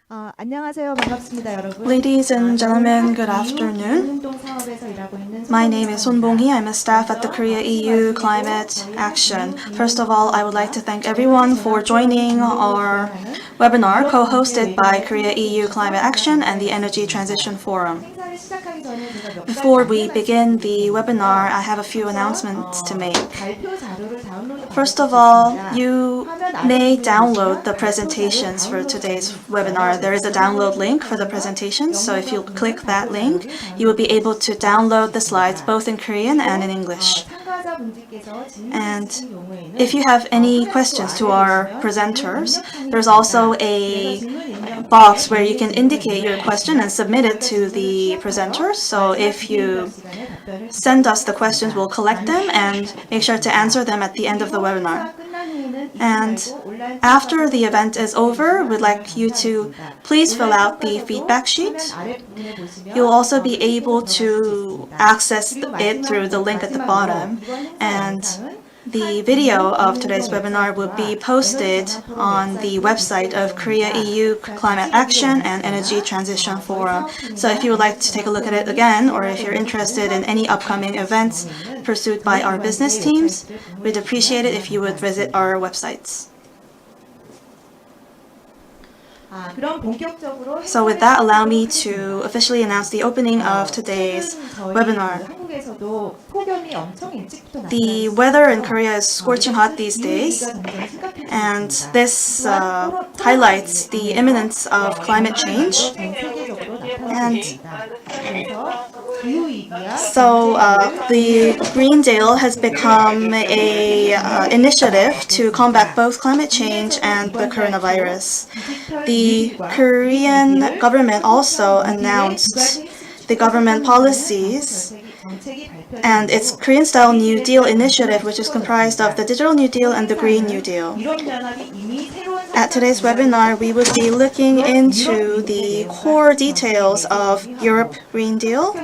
안녕하세요. 반갑습니다, 여러분. Ladies and gentlemen, good afternoon. My name is Sun Bong-hee. I'm a staff at the Korea-EU Climate Action. First of all, I would like to thank everyone for joining our webinar co-hosted by Korea-EU Climate Action and the Energy Transition Forum. Before we begin the webinar, I have a few announcements to make. First of all, you may download the presentations for today's webinar. There is a download link for the presentations, so if you click that link, you will be able to download the slides both in Korean and in English. And if you have any questions to our presenters, there's also a box where you can indicate your question and submit it to the presenters. So if you send us the questions, we'll collect them and make sure to answer them at the end of the webinar. And after the event is over, we'd like you to please fill out the feedback sheet. You'll also be able to access it through the link at the bottom. And the video of today's webinar will be posted on the website of Korea-EU Climate Action and Energy Transition Forum. So if you would like to take a look at it again, or if you're interested in any upcoming events pursued by our business teams, we'd appreciate it if you would visit our websites. So with that, allow me to officially announce the opening of today's webinar. The weather in Korea is scorching hot these days, and this highlights the imminence of climate change. And so the Green Deal has become an initiative to combat both climate change and the coronavirus. The Korean government also announced the government policies and its Korean-style New Deal initiative, which is comprised of the Digital New Deal and the Green New Deal. At today's webinar, we will be looking into the core details of Europe Green Deal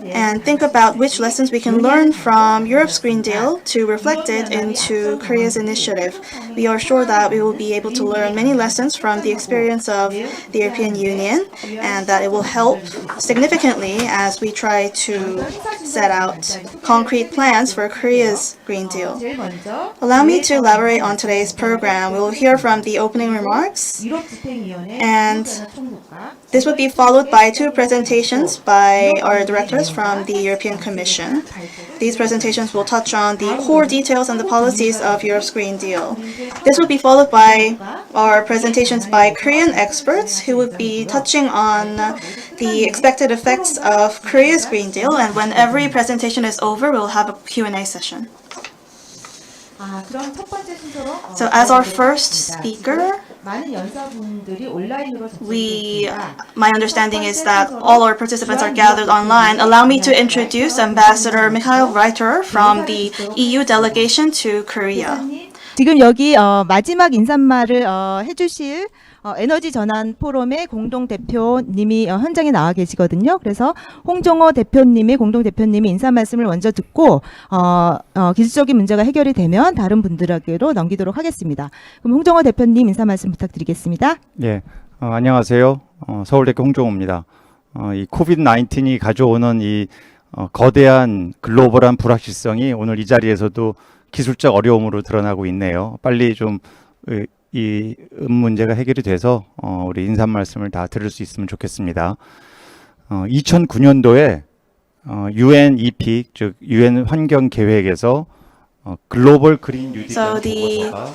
and think about which lessons we can learn from Europe's Green Deal to reflect it into Korea's initiative. We are sure that we will be able to learn many lessons from the experience of the European Union and that it will help significantly as we try to set out concrete plans for Korea's Green Deal. Allow me to elaborate on today's program. We will hear from the opening remarks, and this would be followed by two presentations by our directors from the European Commission. These presentations will touch on the core details and the policies of Europe's Green Deal. This will be followed by our presentations by Korean experts who would be touching on the expected effects of Korea's Green Deal, and when every presentation is over, we'll have a Q&A session. So as our first speaker, my understanding is that all our participants are gathered online. Allow me to introduce Ambassador Mikhail Reiter from the EU delegation to Korea. 지금 여기 마지막 인사말을 해주실 에너지 전환 포럼의 공동 대표님이 현장에 나와 계시거든요. 그래서 홍정호 대표님이 공동 대표님이 인사 말씀을 먼저 듣고 기술적인 문제가 해결이 되면 다른 분들에게로 넘기도록 하겠습니다. 그럼 홍정호 대표님 인사 말씀 부탁드리겠습니다. 예, 안녕하세요. 서울대학교 홍정호입니다. 이 COVID-19이 가져오는 이 거대한 글로벌한 불확실성이 오늘 이 자리에서도 기술적 어려움으로 드러나고 있네요. 빨리 좀 이 문제가 해결이 돼서 우리 인사 말씀을 다 들을 수 있으면 좋겠습니다. 2009년도에 UNEP, 즉 UN 환경 계획에서 글로벌 그린 뉴딜 보고서가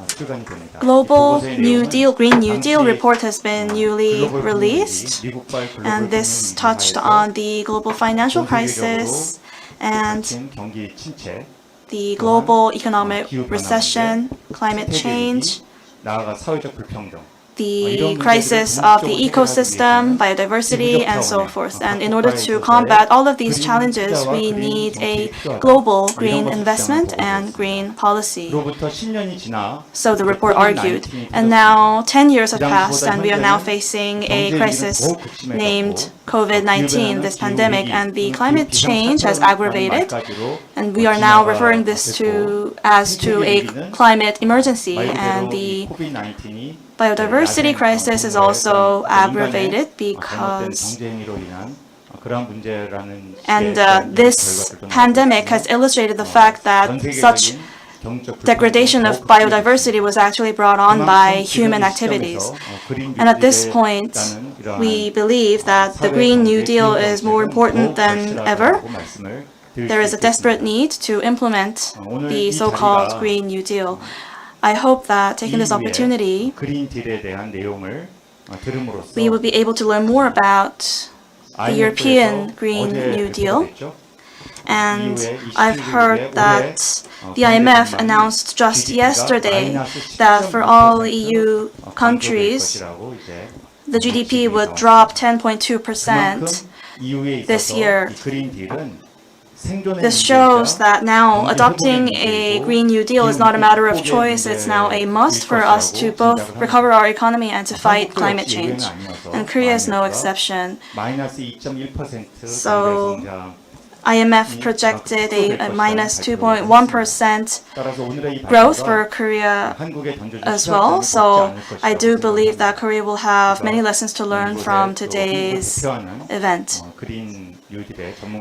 출간이 됩니다. Global New Deal, Green New Deal report has been newly released, and this touched on the global financial crisis and 경기 침체, the global economic recession, climate change, 나아가 사회적 불평등, the crisis of the ecosystem, biodiversity, and so forth. And in order to combat all of these challenges, we need a global green investment and green policy. So the report argued. And now 10 years have passed, and we are now facing a crisis named COVID-19, this pandemic, and the climate change has aggravated, and we are now referring this as a climate emergency, and the biodiversity crisis is also aggravated because this pandemic has illustrated the fact that such degradation of biodiversity was actually brought on by human activities. And at this point, we believe that the Green New Deal is more important than ever. There is a desperate need to implement the so-called Green New Deal. I hope that taking this opportunity, we will be able to learn more about the European Green New Deal. And I've heard that the IMF announced just yesterday that for all EU countries, the GDP would drop 10.2% this year. This shows that now adopting a Green New Deal is not a matter of choice, it's now a must for us to both recover our economy and to fight climate change. And Korea is no exception. So IMF projected a minus 2.1% growth for Korea as well. So I do believe that Korea will have many lessons to learn from today's event.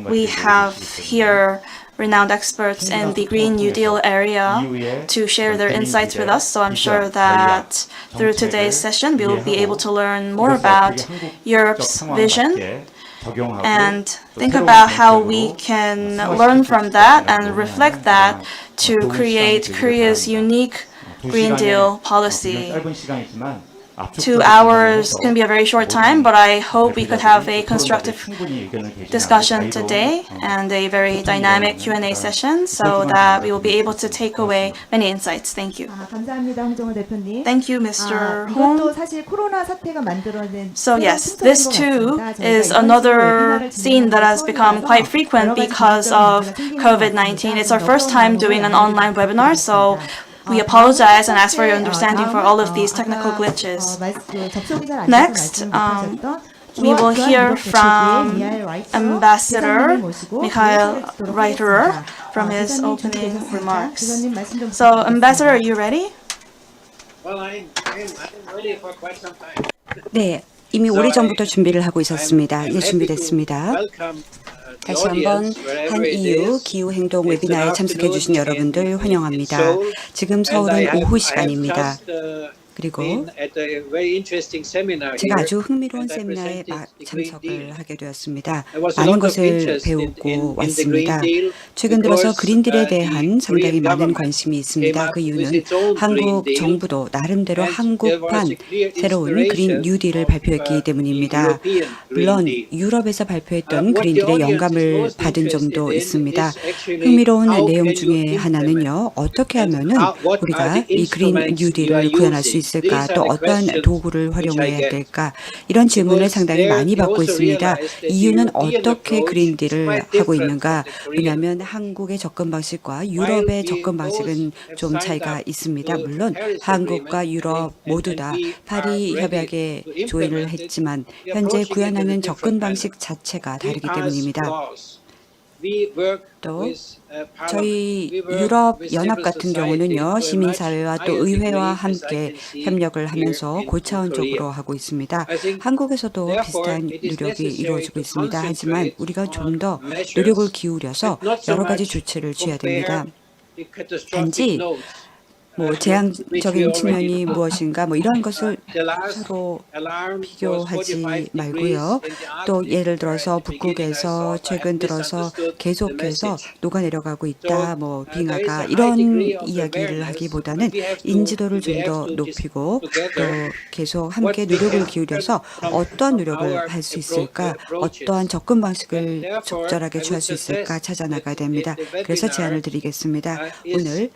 We have here renowned experts in the Green New Deal area to share their insights with us. So I'm sure that through today's session, we will be able to learn more about Europe's vision and think about how we can learn from that and reflect that to create Korea's unique Green Deal policy. 2 hours can be a very short time, but I hope we could have a constructive discussion today and a very dynamic Q&A session so that we will be able to take away many insights. Thank you. 감사합니다, 홍정호 대표님. Thank you, Mr. 이것도 Hong. 사실 코로나 사태가 만들어낸 So yes, this too is another scene that has become quite frequent because of COVID-19. It's our first time doing an online webinar, so we apologize and ask for your understanding for all of these technical glitches. Next, we will hear from Ambassador Mikhail Reiterer from his opening remarks. So, Ambassador, are you ready? Well, I'm ready for quite some time. 네, 이미 오래전부터 준비를 하고 있었습니다. 이제 준비됐습니다. 다시 한번 한 EU 기후행동 웨비나에 참석해 주신 여러분들 환영합니다. 지금 서울은 오후 시간입니다. 그리고 제가 아주 흥미로운 세미나에 참석을 하게 되었습니다. 많은 것을 배우고 왔습니다. 최근 들어서 그린딜에 대한 상당히 많은 관심이 있습니다. 그 이유는 한국 정부도 나름대로 한국판 새로운 그린 뉴딜을 발표했기 때문입니다. 물론 유럽에서 발표했던 그린딜의 영감을 받은 점도 있습니다. 흥미로운 내용 중에 하나는요. 어떻게 하면은 우리가 이 그린 뉴딜을 구현할 수 있을까? 또 어떠한 도구를 활용해야 될까? 이런 질문을 상당히 많이 받고 있습니다. EU는 어떻게 그린딜을 하고 있는가? 왜냐하면 한국의 접근 방식과 유럽의 접근 방식은 좀 차이가 있습니다. 물론 한국과 유럽 모두 다 파리 협약에 조인을 했지만 현재 구현하는 접근 방식 자체가 다르기 때문입니다. 또 저희 유럽 연합 같은 경우는요, 시민사회와 또 의회와 함께 협력을 하면서 고차원적으로 하고 있습니다. 한국에서도 비슷한 노력이 이루어지고 있습니다. 하지만 우리가 좀 더 노력을 기울여서 여러 가지 조치를 취해야 됩니다. 단지 재앙적인 측면이 무엇인가 이런 것을 서로 비교하지 말고요. 또 예를 들어서 북극에서 최근 들어서 계속해서 녹아내려가고 있다, 빙하가 이런 이야기를 하기보다는 인지도를 좀 더 높이고 또 계속 함께 노력을 기울여서 어떤 노력을 할 수 있을까, 어떠한 접근 방식을 적절하게 취할 수 있을까 찾아나가야 됩니다. 그래서 제안을 드리겠습니다. 오늘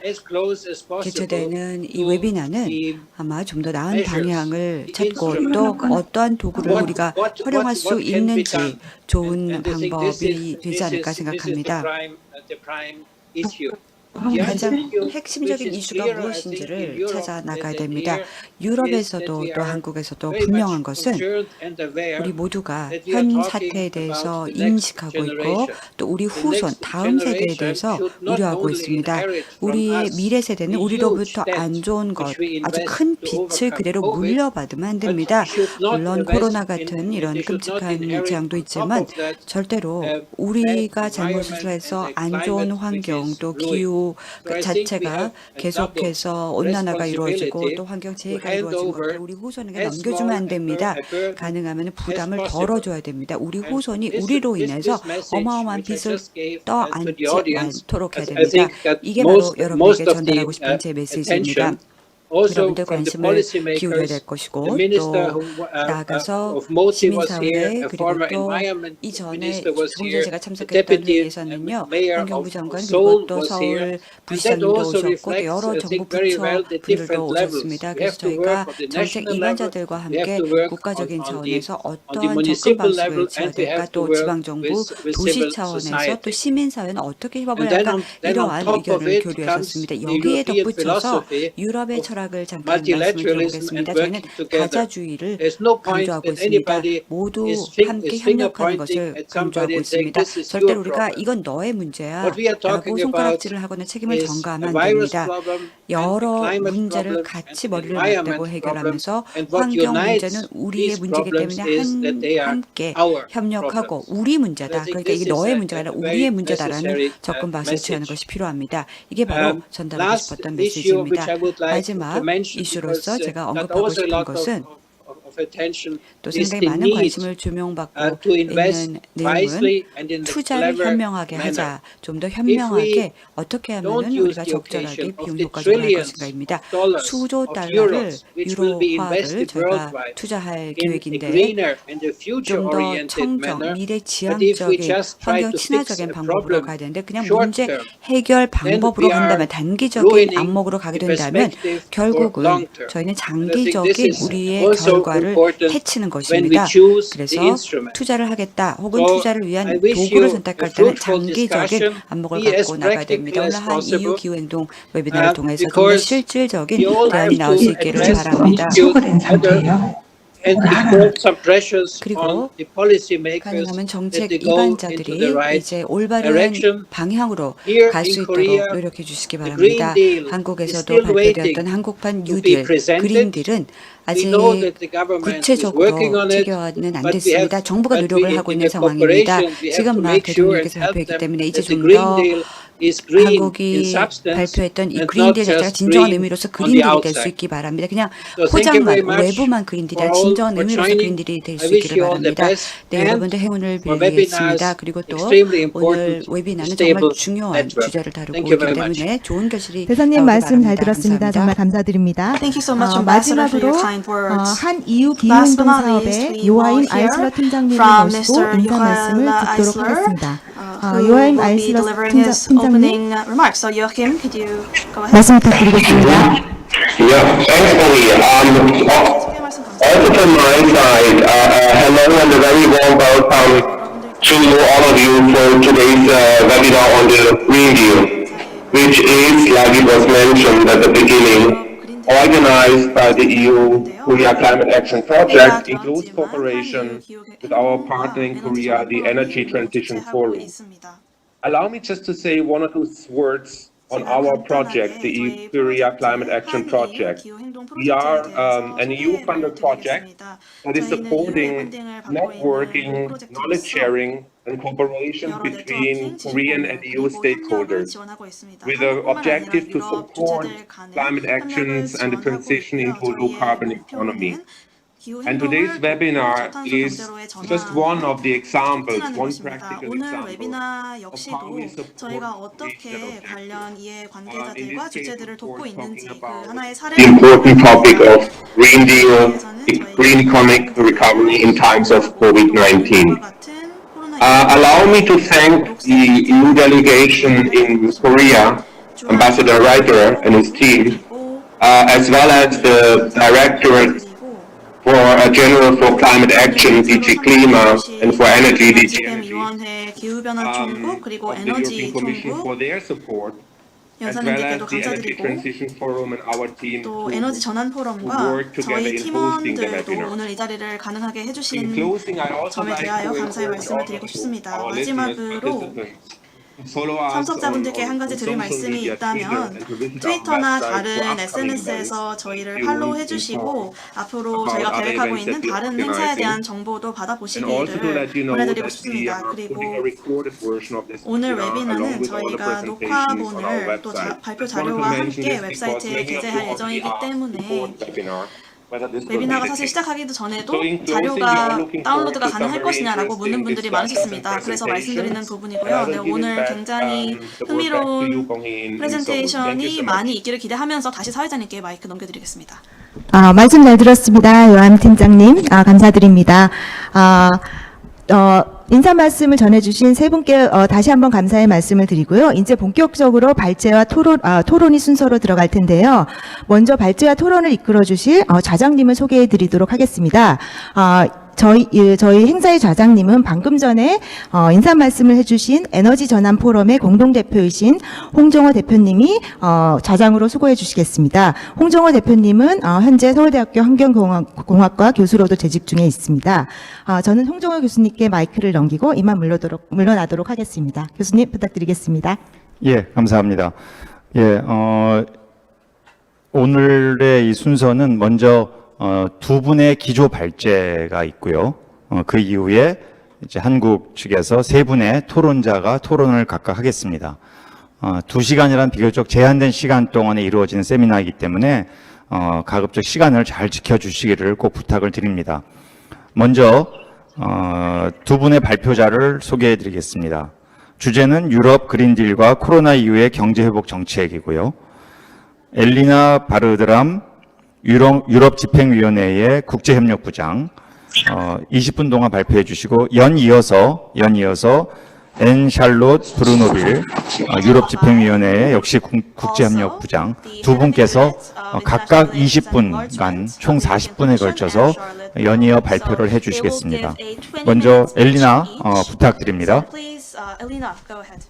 개최되는 이 웨비나는 아마 좀 더 나은 방향을 찾고 또 어떠한 도구를 우리가 활용할 수 있는지 좋은 방법이 되지 않을까 생각합니다. 가장 핵심적인 이슈가 무엇인지를 찾아 나가야 됩니다. 유럽에서도 또 한국에서도 분명한 것은 우리 모두가 현 사태에 대해서 인식하고 있고 또 우리 후손 다음 세대에 대해서 우려하고 있습니다. 우리의 미래 세대는 우리로부터 안 좋은 것, 아주 큰 빚을 그대로 물려받으면 안 됩니다. 물론 코로나 같은 이런 끔찍한 재앙도 있지만 절대로 우리가 잘못을 해서 안 좋은 환경 또 기후 그 자체가 계속해서 온난화가 이루어지고 또 환경 재해가 이루어진 것을 우리 후손에게 넘겨주면 안 됩니다. 가능하면 부담을 덜어줘야 됩니다. 우리 후손이 우리로 인해서 어마어마한 빚을 떠안지 않도록 해야 됩니다. 이게 바로 여러분에게 전달하고 싶은 제 메시지입니다. 여러분들 관심을 기울여야 될 것이고 또 나아가서 시민사회 그리고 또 이전에 조금 전에 제가 참석했던 회의에서는요. 환경부 장관 그리고 또 서울 부시장님도 오셨고 또 여러 정부 부처 분들도 오셨습니다. 그래서 저희가 정책 이관자들과 함께 국가적인 차원에서 어떠한 접근 방식을 취해야 될까 또 지방정부 도시 차원에서 또 시민사회는 어떻게 협업을 할까 이러한 의견을 교류했었습니다. 여기에 덧붙여서 유럽의 철학을 잠깐 말씀을 드려보겠습니다. 저희는 다자주의를 강조하고 있습니다. 모두 함께 협력하는 것을 강조하고 있습니다. 절대로 우리가 이건 너의 문제야 라고 손가락질을 하거나 책임을 전가하면 안 됩니다. 여러 문제를 같이 머리를 맞대고 해결하면서 환경 문제는 우리의 문제이기 때문에 함께 협력하고 우리 문제다. 그러니까 이게 너의 문제가 아니라 우리의 문제다라는 접근 방식을 취하는 것이 필요합니다. 이게 바로 전달하고 싶었던 메시지입니다. 마지막 이슈로서 제가 언급하고 싶은 것은 또 상당히 많은 관심을 조명받고 있는 내용은 투자를 현명하게 하자. 좀 더 현명하게 어떻게 하면 우리가 적절하게 비용 효과적으로 할 것인가입니다. 수조 달러를 유로화를 저희가 투자할 계획인데 좀 더 청정, 미래 지향적인 환경 친화적인 방법으로 가야 되는데 그냥 문제 해결 방법으로 간다면 단기적인 안목으로 가게 된다면 결국은 저희는 장기적인 우리의 결과를 해치는 것입니다. 그래서 투자를 하겠다 혹은 투자를 위한 도구를 선택할 때는 장기적인 안목을 갖고 나가야 됩니다. 오늘 한 EU 기후행동 웨비나를 통해서 좀 더 실질적인 대안이 나올 수 있기를 바랍니다. 초과된 상태예요. 그리고 가능하면 정책 이반자들이 이제 올바른 방향으로 갈 수 있도록 노력해 주시기 바랍니다. 한국에서도 발표되었던 한국판 뉴딜, 그린딜은 아직 구체적으로 체결은 안 됐습니다. 정부가 노력을 하고 있는 상황입니다. 지금 막 대통령께서 발표했기 때문에 이제 좀 더 한국이 발표했던 이 그린딜 자체가 진정한 의미로서 그린딜이 될 수 있기 바랍니다. 그냥 포장만, 외부만 그린딜이 아니라 진정한 의미로서 그린딜이 될 수 있기를 바랍니다. 네, 여러분들 행운을 빌리겠습니다. 그리고 또 오늘 웨비나는 정말 중요한 주제를 다루고 있기 때문에 좋은 결실이 대사님 말씀 잘 바랍니다. 들었습니다. 감사합니다. 정말 감사드립니다. Thank you so much, Ambassador, for 마지막으로 your kind words. 한 EU Last but 기후행동 not least, 사업의 we 요하임 will hear 알슬러 팀장님을 from 모시고 Mr. 인사 말씀을 Joachim 듣도록 Eisler, 하겠습니다. who 요하임 will be 알슬러 delivering his 팀장님 opening remarks. So Joachim, could you go ahead? 말씀 부탁드리겠습니다. Yeah, thanks, Bonnie. 소개 말씀 감사합니다. Also from my side, hello and a very warm welcome to all of you for today's webinar on the Green Deal, which is, like it was mentioned at the beginning, organized by the EU Korea Climate Action Project in close cooperation with our partner in Korea, the Energy Transition Forum. Allow me just to say one or two words on our project, the EU Korea Climate Action Project. We are an EU-funded project that is supporting networking, knowledge sharing, and cooperation between Korean and EU stakeholders, with the objective to support climate actions and the transition into a low-carbon economy. And today's webinar is just one of the examples, one practical 오늘 example 웨비나 of how 역시도 we support 저희가 these 어떻게 관련 이해 관계자들과 in this case, 주체들을 of 돕고 course, 있는지 talking 그 about 하나의 the 사례를 important topic of Green Deal, green economic recovery in times of COVID-19. Allow me to thank the EU delegation in Korea, Ambassador Reiter and his team, as well as the Directorate for General for Climate Action, DG CLIMA, and for Energy, DG Energy, 위원회 기후변화 총국 그리고 of the 에너지 European Commission 총국 for their support as well 연사님들께도 as the Energy 감사드리고 Transition Forum and our team 또 to 에너지 전환 포럼과 work together 저희 in hosting the 팀원들도 webinar. 오늘 이 자리를 가능하게 In 해주신 closing, I also 점에 like 대하여 to 감사의 encourage 말씀을 all 드리고 of you, 싶습니다. our listeners, 마지막으로 participants, follow us 참석자분들께 한 on 가지 드릴 social 말씀이 media, Twitter, 있다면 and to visit our 트위터나 website for 다른 upcoming SNS에서 events. 저희를 You 팔로우 will 해주시고 inform 앞으로 about 저희가 other 계획하고 events 있는 that we are 다른 행사에 대한 organizing. 정보도 And also to 받아보시기를 let you know 권해드리고 that we 싶습니다. are 그리고 putting a recorded version of this 오늘 webinar along 웨비나는 with all the 저희가 presentations on our 녹화본을 또 website. 발표 Just wanted to 자료와 mention 함께 this because 웹사이트에 many of you 게재할 already 예정이기 asked 때문에 before the webinar whether this was 웨비나가 needed. 사실 시작하기도 전에도 So in closing, we are 자료가 looking forward 다운로드가 to some 가능할 very 것이냐라고 묻는 interesting 분들이 discussions and 많으셨습니다. 그래서 말씀드리는 presentations. 부분이고요. And I 네, will give 오늘 it back 굉장히 the word back to you, 흥미로운 Bong-hee, in Seoul. Thank you 프레젠테이션이 so 많이 much. 있기를 기대하면서 다시 사회자님께 마이크 넘겨드리겠습니다. 말씀 잘 들었습니다. 요한 팀장님, 감사드립니다. 인사 말씀을 전해주신 세 분께 다시 한번 감사의 말씀을 드리고요. 이제 본격적으로 발제와 토론이 순서로 들어갈 텐데요. 먼저 발제와 토론을 이끌어 주실 좌장님을 소개해 드리도록 하겠습니다. 저희 행사의 좌장님은 방금 전에 인사 말씀을 해주신 에너지 전환 포럼의 공동대표이신 홍정호 대표님이 좌장으로 수고해 주시겠습니다. 홍정호 대표님은 현재 서울대학교 환경공학과 교수로도 재직 중에 있습니다. 저는 홍정호 교수님께 마이크를 넘기고 이만 물러나도록 하겠습니다. 교수님 부탁드리겠습니다. 예, 감사합니다. 예, 오늘의 이 순서는 먼저 두 분의 기조 발제가 있고요. 그 이후에 이제 한국 측에서 세 분의 토론자가 토론을 각각 하겠습니다. 2시간이란 비교적 제한된 시간 동안에 이루어지는 세미나이기 때문에 가급적 시간을 잘 지켜주시기를 꼭 부탁을 드립니다. 먼저 두 분의 발표자를 소개해 드리겠습니다. 주제는 유럽 그린딜과 코로나 이후의 경제회복 정책이고요. 엘리나 바르드람 유럽 집행위원회의 국제협력부장 20분 동안 발표해 주시고 연이어서 앤 샬롯 브루노빌 유럽 집행위원회의 역시 국제협력부장 두 분께서 각각 20분간 총 40분에 걸쳐서 연이어 발표를 해 주시겠습니다. 먼저 엘리나 부탁드립니다. Elina, go ahead.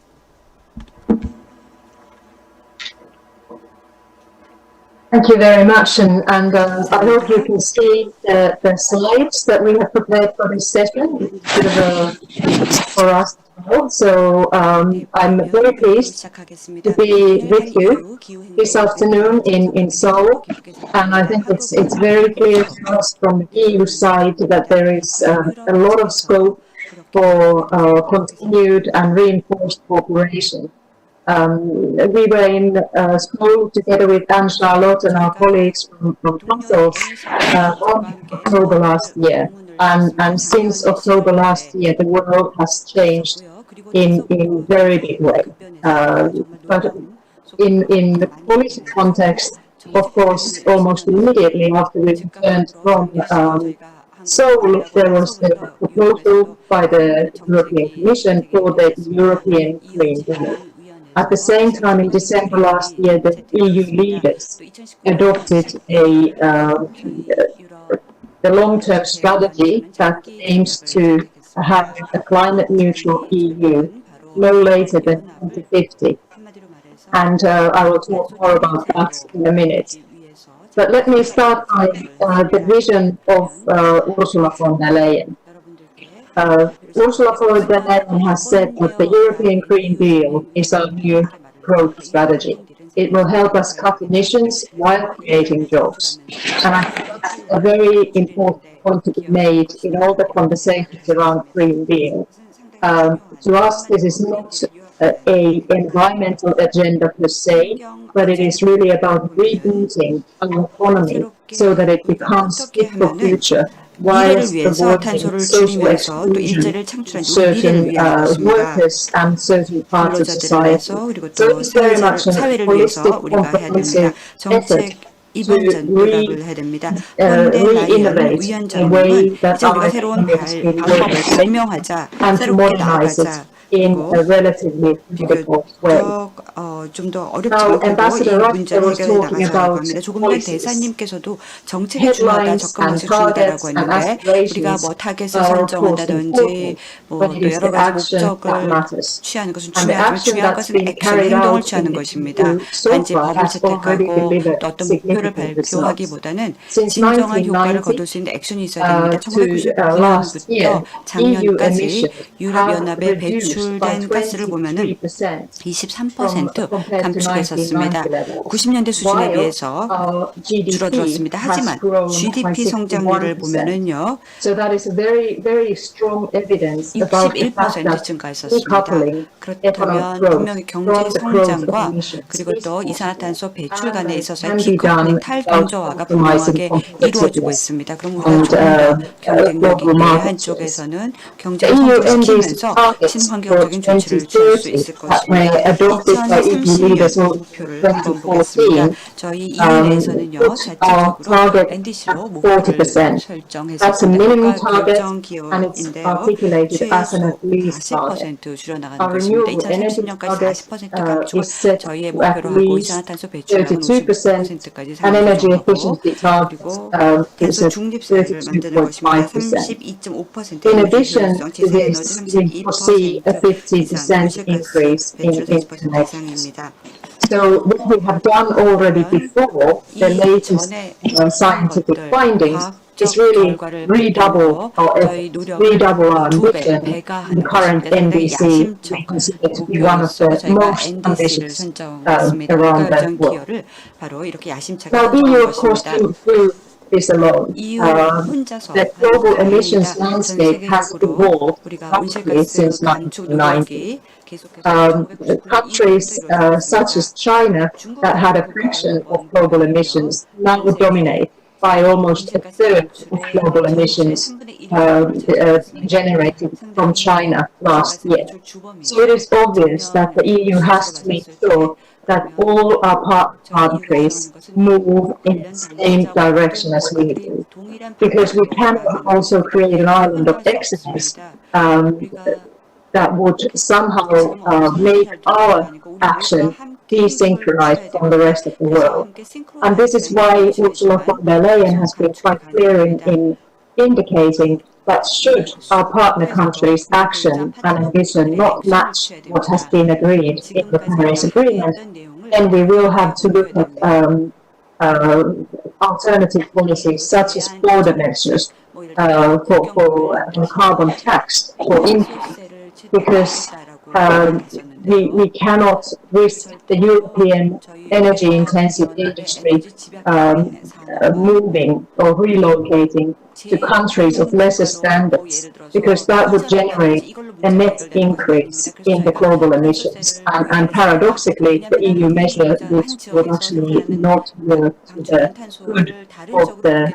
Thank you very much, and I hope you can see the slides that we have prepared for this session. It's a bit of a for us as well. So I'm very pleased to be with you this afternoon in Seoul, and I think it's very clear to us from the EU side that there is a lot of scope for continued and reinforced cooperation. We were in Seoul together with Anne Charlotte and our colleagues from Brussels on October last year. And since October last year, the world has changed in very big way. But in the policy context, of course, almost immediately after we returned from Seoul, there was the proposal by the European Commission for the European Green Deal. At the same time, in December last year, the EU leaders adopted the long-term strategy that aims to have a climate-neutral EU no later than 2050. And I will talk more about that in a minute. But let me start by the vision of Ursula von der Leyen. Ursula von der Leyen has said that the European Green Deal is our new growth strategy. It will help us cut emissions while creating jobs. And I think that's a very important point to be made in all the conversations around Green Deal. To us, this is not an environmental agenda per se, but it is really about rebooting our economy so that it becomes fit for future. 미래를 위해서 탄소를 줄이면서 또 일자리를 창출한 미래를 위한 것입니다. 근로자들을 위해서 그리고 또 사회를 위해서 우리가 해야 됩니다. 정책 이번 전략을 해야 됩니다. 폰데라이언 위원장님은 이제 우리가 새로운 방법을 발명하자, 새롭게 나아가자, in 그리고 a relatively critical way. 좀 더 어렵지만 Now, 그래도 이 Ambassador Roger 문제를 was 해결해 talking 나가자라고 about 합니다. 조금 전 voices. 대사님께서도 정책의 중요하다, Headlines 적극 and 것이 중요하다라고 targets and 했는데 우리가 aspirations 뭐 타겟을 are of course 설정한다든지 important, 뭐 but it 또 is 여러 the 가지 action that 목적을 matters. 취하는 것은 And the 중요하지만 action 중요한 that's 것은 been 액션, carried 행동을 out 취하는 in the 것입니다. EU so 단지 far 법을 has already 채택하고 delivered 또 어떤 목표를 significant results. 발표하기보다는 Since 진정한 효과를 1990 거둘 수 있는 액션이 있어야 됩니다. to last 1999년부터 year, EU 작년까지 emissions have 유럽연합에 reduced by 배출된 가스를 보면은 23% 23% compared to 감축했었습니다. 1990 levels. 90년대 수준에 While 비해서 our GDP 줄어들었습니다. has 하지만 grown by GDP 성장률을 61%. 보면은요, So that is a very, very strong evidence about the fact 61% that 증가했었습니다. decoupling economic 그렇다면 growth 분명히 경제 from the growth of 성장과 emissions 그리고 is 또 possible 이산화탄소 배출 간에 and 있어서의 can be done 디커플링 without 탈병조화가 compromising 분명하게 이루어지고 competitiveness 있습니다. 그럼 우리가 and 조금 더 경쟁력 global 있게 market 한쪽에서는 The 경제를 EU NDC 성장시키면서 targets for 친환경적인 조치를 취할 수 2030 있을 that were 것입니다. adopted by EU 2030년 leaders in 목표를 한번 보겠습니다. 2014 저희 EU 내에서는요, put our 자체적으로 target at NDC로 목표를 40%. That's a 설정했었습니다. minimum 국가 target 결정 and it's 기업인데요. articulated as an 최소 at least target. 40% 줄여나가는 Our 것입니다. renewable energy 2030년까지 target 40% 감축을 is set 저희의 to at 목표로 하고 least 이산화탄소 배출량은 32% 55%까지 and 상향 energy 조정하고 efficiency target 그리고 is 탄소 at 중립세를 만드는 것입니다. 32.5%. 32.5% In 에너지 addition 효율성, to 재생에너지 this, we foresee a 32% 이상, 50% 온실가스 increase 배출은 in 50% emissions. 이상입니다. So what we have done already before, the 이 latest 전에 했던 scientific 것들, findings, is 과학적 really 결과를 redouble 바탕으로 our 저희 efforts, 노력을 redouble our 두 배, ambition 배가 in the 하는 current 것입니다. 상당히 NDC we 야심적 consider to be one of 목표였어. the 저희가 most NDC를 ambitious 선정했습니다. around that 국가결정 world. 기여를 바로 이렇게 야심차게 Now, 선정한 EU, of course, 것입니다. couldn't do this alone. EU 혼자서 The 하는 global 것은 아닙니다. emissions 전 landscape has 세계적으로 evolved 우리가 rapidly 온실가스 since 감축 1990. 노력이 계속해서 1999년 Countries 이후부터 such 이루어지고 as China 있습니다. that had a fraction of global emissions now dominate by almost a third of global emissions generated from China last year. So it is obvious that the EU has to make sure that all our countries move in the same direction as we do. Because we cannot also create an island of excellence that would somehow make our action desynchronized from the rest of the world. And this is why Ursula von der Leyen has been quite clear in indicating that should our partner countries' action and ambition not match what has been agreed in the Paris Agreement, then we will have to look at alternative policies such as border measures for carbon tax for imports, because we cannot risk the European energy-intensive industry moving or relocating to countries of lesser standards, because that would generate a net increase in the global emissions. And paradoxically, the EU measure would actually not work to the good of the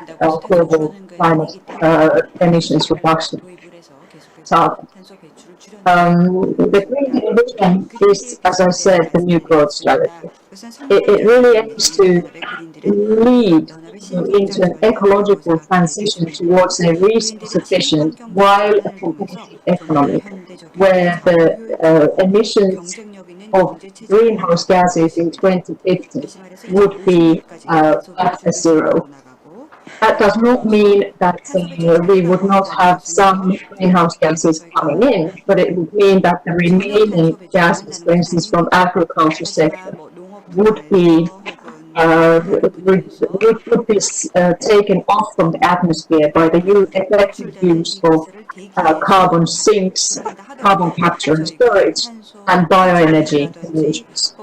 global climate emissions reduction target. The Green Deal vision is, as I said, the new growth strategy. It really aims to lead into an ecological transition towards a resource-efficient while a competitive economy, where the emissions of greenhouse gases in 2050 would be at a zero. That does not mean that we would not have some greenhouse gases coming in, but it would mean that the remaining gases, for instance, from agriculture sector, would be taken off from the atmosphere by the effective use of carbon sinks, carbon capture and storage, and bioenergy solutions.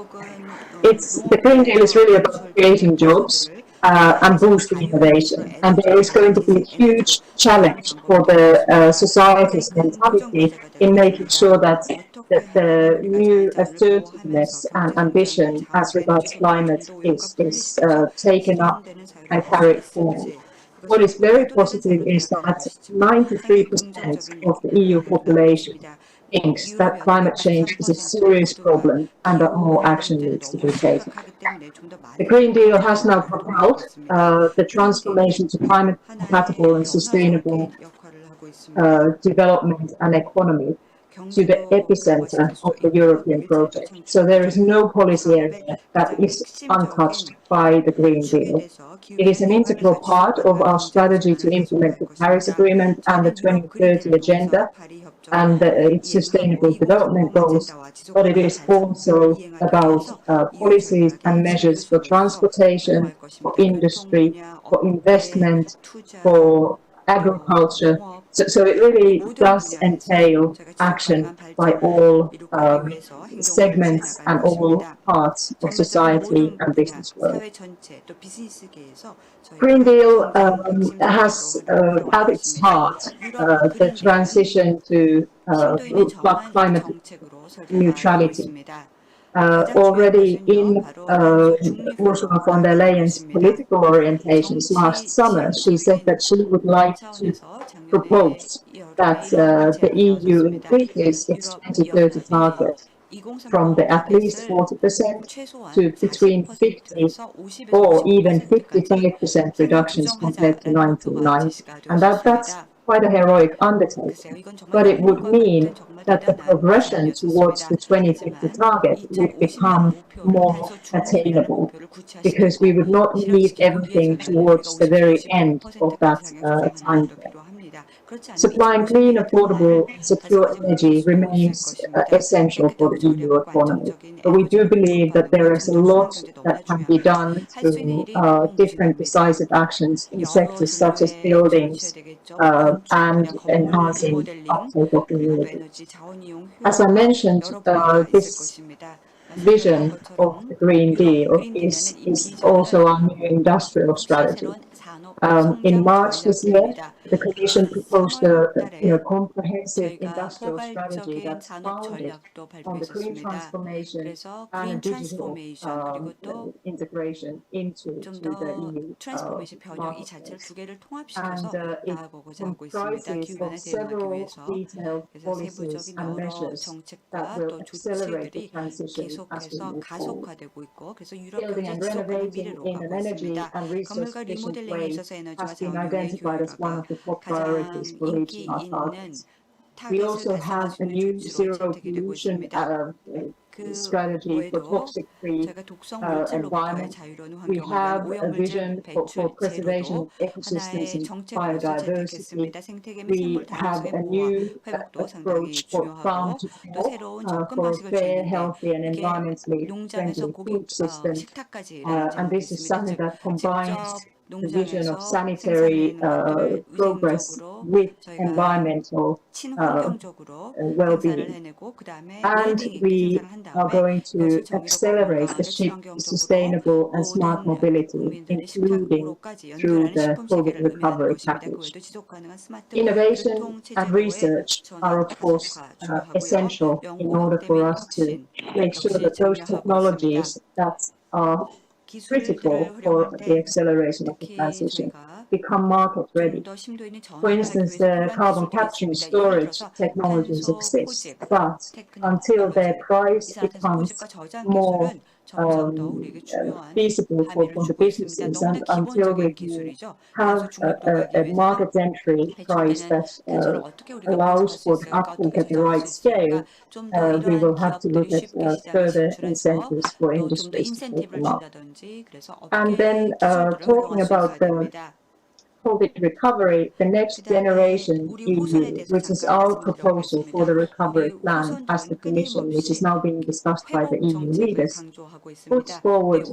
The Green Deal is really about creating jobs and boosting innovation. And there is going to be a huge challenge for the society's mentality in making sure that the new assertiveness and ambition as regards climate is taken up and carried forward. What is very positive is that 93% of the EU population thinks that climate change is a serious problem and that more action needs to be taken. The Green Deal has now propelled the transformation to climate compatible and sustainable development and economy to the epicenter of the European project. So there is no policy area that is untouched by the Green Deal. It is an integral part of our strategy to implement the Paris Agreement and the 2030 Agenda and its sustainable development goals, but it is also about policies and measures for transportation, for industry, for investment, for agriculture. So it really does entail action by all segments and all parts of society and business world. Green Deal has at its heart the transition to climate neutrality. Already in Ursula von der Leyen's political orientations last summer, she said that she would like to propose that the EU increases its 2030 target from the at least 40% to between 50 or even 55% reductions compared to 1990. And that's quite a heroic undertaking. But it would mean that the progression towards the 2050 target would become more attainable, because we would not leave everything towards the very end of that time frame. Supplying clean, affordable, and secure energy remains essential for the EU economy. But we do believe that there is a lot that can be done through different decisive actions in sectors such as buildings and enhancing uptake of renewables. As I mentioned, this vision of the Green Deal is also our new industrial strategy. In March this year, the Commission proposed a comprehensive industrial strategy that's founded on the green transformation and a digital integration into the EU marketplace. And it comprises of several detailed policies and measures that will accelerate the transition as we move forward. Building and renovating in an energy and resource efficient way has been identified as one of the top priorities for reaching our targets. We also have a new zero pollution strategy for toxic-free environment. We have a vision for preservation of ecosystems and biodiversity. We have a new approach for farm to fork for a fair, healthy and environmentally friendly food system. And this is something that combines the vision of sanitary progress with environmental well-being. And we are going to accelerate the shift to sustainable and smart mobility, including through the COVID recovery package. Innovation and research are, of course, essential in order for us to make sure that those technologies that are critical for the acceleration of the transition become market ready. For instance, the carbon capture and storage technologies exist, but until their price becomes more feasible for the businesses, and until we can have a market entry price that allows for the uptake at the right scale, we will have to look at further incentives for industries to take them up. And then talking about the COVID recovery, the next generation EU, which is our proposal for the recovery plan as the Commission, which is now being discussed by the EU leaders, puts forward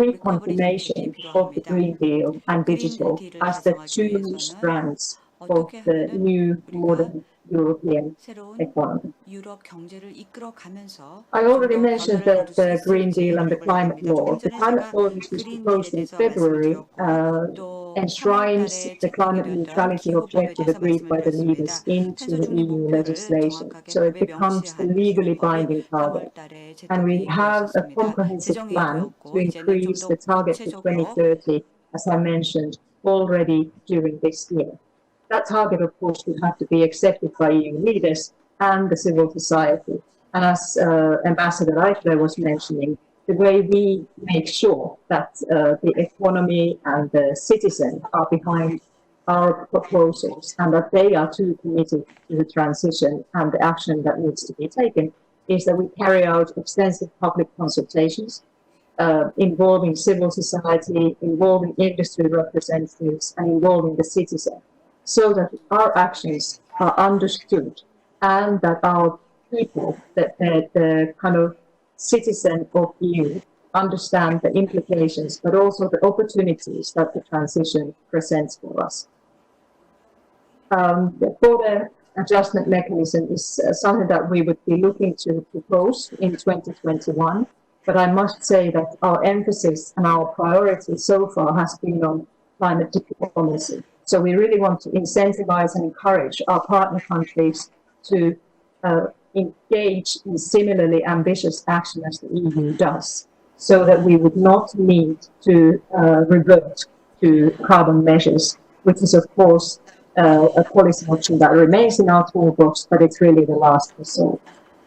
reconfirmation of the Green Deal and digital as the two strands of the new modern European economy. I already mentioned that the Green Deal and the climate law. The climate law, which was proposed in February, enshrines the climate neutrality objective agreed by the leaders into the EU legislation. So it becomes a legally binding target. And we have a comprehensive plan to increase the target to 2030, as I mentioned, already during this year. That target, of course, would have to be accepted by EU leaders and the civil society. And as Ambassador Eichler was mentioning, the way we make sure that the economy and the citizen are behind our proposals and that they are too committed to the transition and the action that needs to be taken is that we carry out extensive public consultations involving civil society, involving industry representatives, and involving the citizen, so that our actions are understood and that our people, the kind of citizen of EU, understand the implications, but also the opportunities that the transition presents for us. The border adjustment mechanism is something that we would be looking to propose in 2021. But I must say that our emphasis and our priority so far has been on climate diplomacy. So we really want to incentivize and encourage our partner countries to engage in similarly ambitious action as the EU does, so that we would not need to revert to carbon measures, which is, of course, a policy option that remains in our toolbox, but it's really the last resort.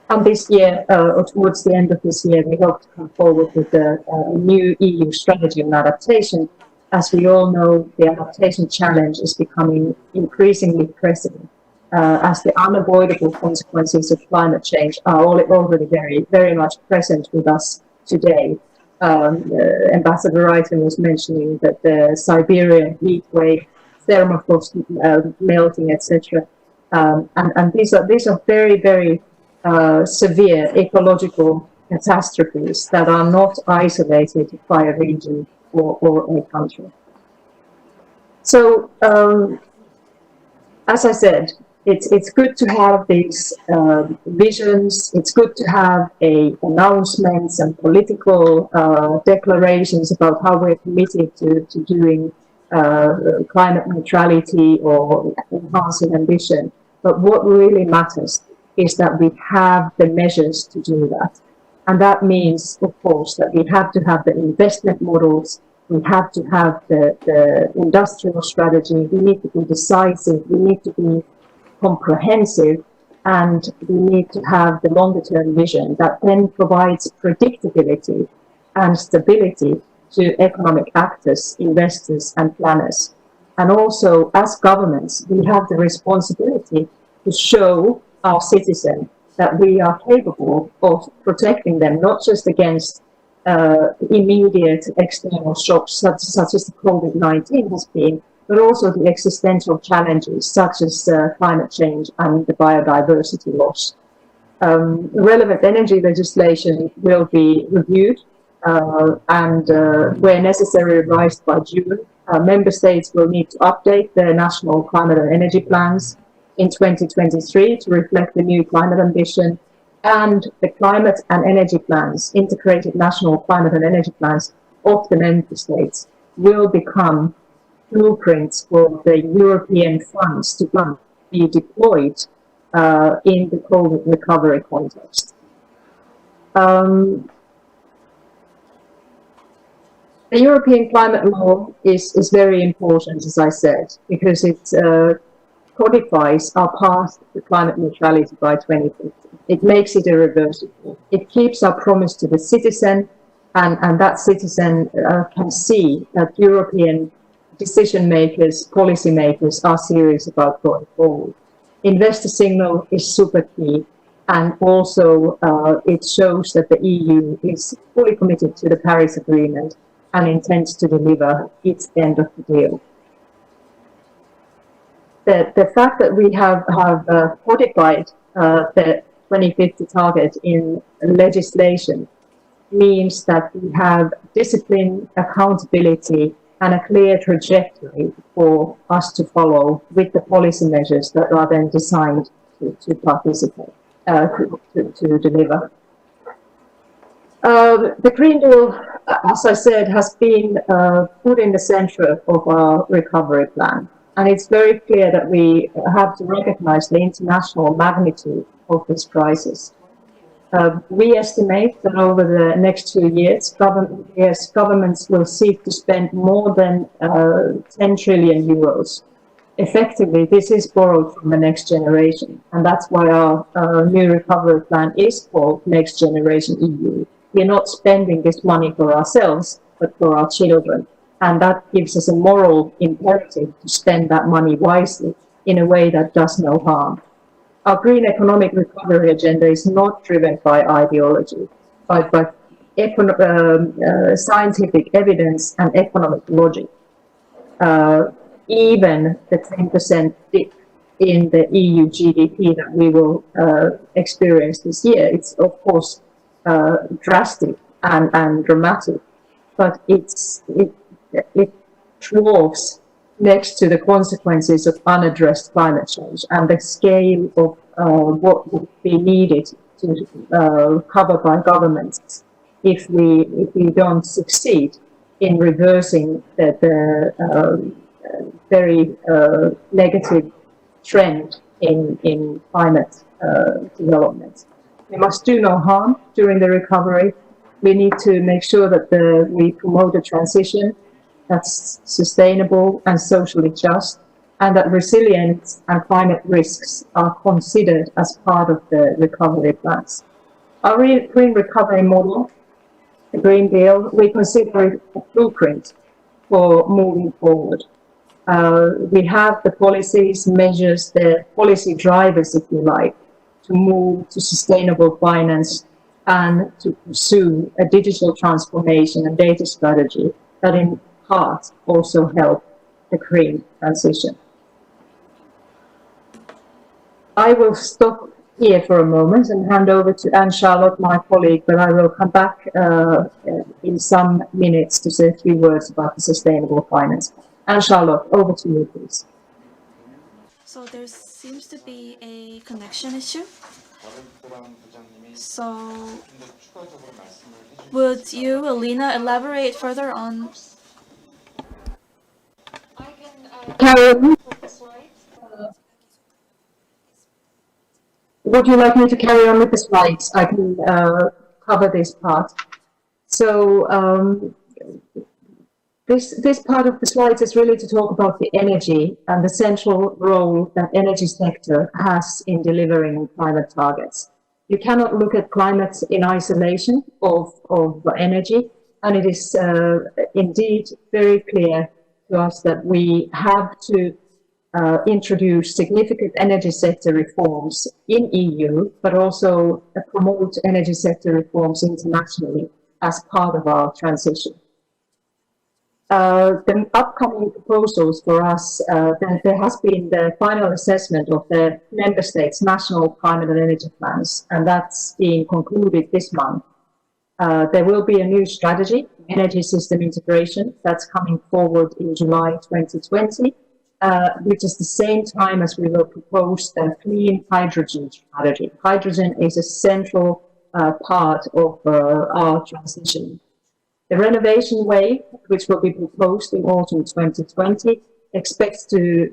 And this year, or towards the end of this year, we hope to come forward with a new EU strategy on adaptation. As we all know, the adaptation challenge is becoming increasingly pressing, as the unavoidable consequences of climate change are already very, very much present with us today. Ambassador Reiten was mentioning that the Siberian heat wave, thermofrost melting, etc. And these are very, very severe ecological catastrophes that are not isolated by a region or a country. So, as I said, it's good to have these visions. It's good to have announcements and political declarations about how we're committed to doing climate neutrality or enhancing ambition. But what really matters is that we have the measures to do that. And that means, of course, that we have to have the investment models, we have to have the industrial strategy, we need to be decisive, we need to be comprehensive, and we need to have the longer term vision that then provides predictability and stability to economic actors, investors, and planners. And also, as governments, we have the responsibility to show our citizens that we are capable of protecting them, not just against immediate external shocks such as the COVID-19 has been, but also the existential challenges such as climate change and the biodiversity loss. Relevant energy legislation will be reviewed and where necessary revised by June. Member states will need to update their national climate and energy plans in 2023 to reflect the new climate ambition, and the climate and energy plans, integrated national climate and energy plans of the member states will become blueprints for the European funds to be deployed in the COVID recovery context. The European climate law is very important, as I said, because it codifies our path to climate neutrality by 2050. It makes it irreversible. It keeps our promise to the citizen, and that citizen can see that European decision makers, policy makers are serious about going forward. Investor signal is super key, and also it shows that the EU is fully committed to the Paris Agreement and intends to deliver its end of the deal. The fact that we have codified the 2050 target in legislation means that we have discipline, accountability, and a clear trajectory for us to follow with the policy measures that are then designed to participate, to deliver. The Green Deal, as I said, has been put in the center of our recovery plan. And it's very clear that we have to recognize the international magnitude of this crisis. We estimate that over the next 2 years, governments will seek to spend more than 10 trillion euros. Effectively, this is borrowed from the next generation. And that's why our new recovery plan is called Next Generation EU. We're not spending this money for ourselves, but for our children. And that gives us a moral imperative to spend that money wisely in a way that does no harm. Our green economic recovery agenda is not driven by ideology, but by scientific evidence and economic logic. Even the 10% dip in the EU GDP that we will experience this year, it's of course drastic and dramatic, but it dwarfs next to the consequences of unaddressed climate change and the scale of what would be needed to cover by governments if we don't succeed in reversing the very negative trend in climate development. We must do no harm during the recovery. We need to make sure that we promote a transition that's sustainable and socially just, and that resilience and climate risks are considered as part of the recovery plans. Our green recovery model, the Green Deal, we consider it a blueprint for moving forward. We have the policies, measures, the policy drivers, if you like, to move to sustainable finance and to pursue a digital transformation and data strategy that in part also help the green transition. I will stop here for a moment and hand over to Anne-Charlotte, my colleague, but I will come back in some minutes to say a few words about the sustainable finance. Anne-Charlotte, over to you, please. So there seems to be a connection issue. So would you, Elina, elaborate further on? Carry on. Would you like me to carry on with the slides? I can cover this part. So this part of the slides is really to talk about the energy and the central role that energy sector has in delivering climate targets. You cannot look at climate in isolation of energy, and it is indeed very clear to us that we have to introduce significant energy sector reforms in EU, but also promote energy sector reforms internationally as part of our transition. The upcoming proposals for us, there has been the final assessment of the member states' national climate and energy plans, and that's being concluded this month. There will be a new strategy, energy system integration, that's coming forward in July 2020, which is the same time as we will propose the clean hydrogen strategy. Hydrogen is a central part of our transition. The renovation wave, which will be proposed in autumn 2020, expects to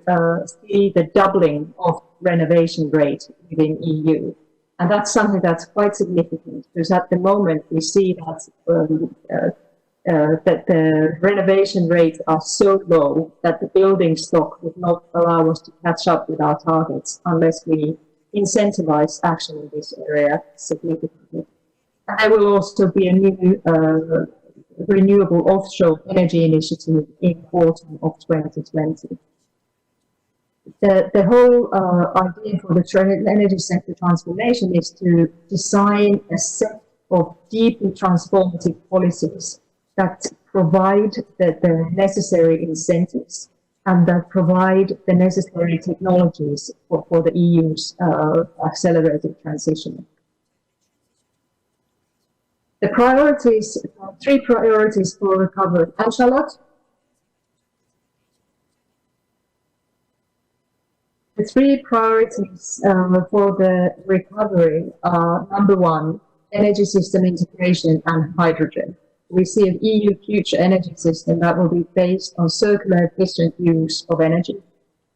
see the doubling of renovation rate within EU. And that's something that's quite significant, because at the moment we see that that the renovation rates are so low that the building stock would not allow us to catch up with our targets unless we incentivize action in this area significantly. And there will also be a new renewable offshore energy initiative in autumn of 2020. The whole idea for the energy sector transformation is to design a set of deeply transformative policies that provide the necessary incentives and that provide the necessary technologies for the EU's accelerated transition. The priorities, 3 priorities for recovery. Anne-Charlotte? The 3 priorities for the recovery are, number 1, energy system integration and hydrogen. We see an EU future energy system that will be based on circular efficient use of energy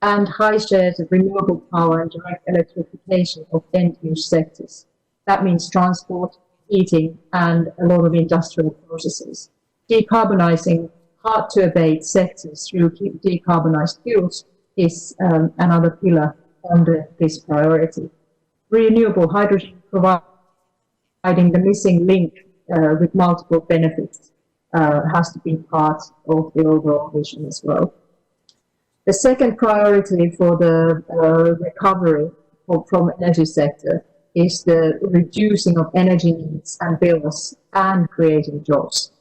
and high shares of renewable power and direct electrification of end-use sectors. That means transport, heating, and a lot of industrial processes. Decarbonizing hard-to-abate sectors through decarbonized fuels is another pillar under this priority. Renewable hydrogen providing the missing link with multiple benefits. has to be part of the overall vision as well. The second priority for the recovery from energy sector is the reducing of energy needs and bills and creating jobs.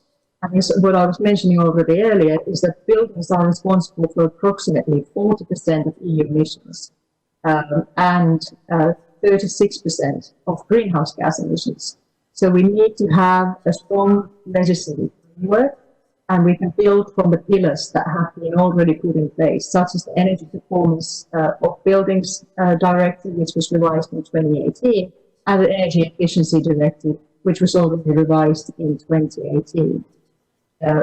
And this, what I was mentioning already earlier is that buildings are responsible for approximately 40% of EU emissions and 36% of greenhouse gas emissions. So we need to have a strong legislative framework, and we can build from the pillars that have been already put in place, such as the Energy Performance of Buildings Directive, which was revised in 2018, and the Energy Efficiency Directive, which was already revised in 2018.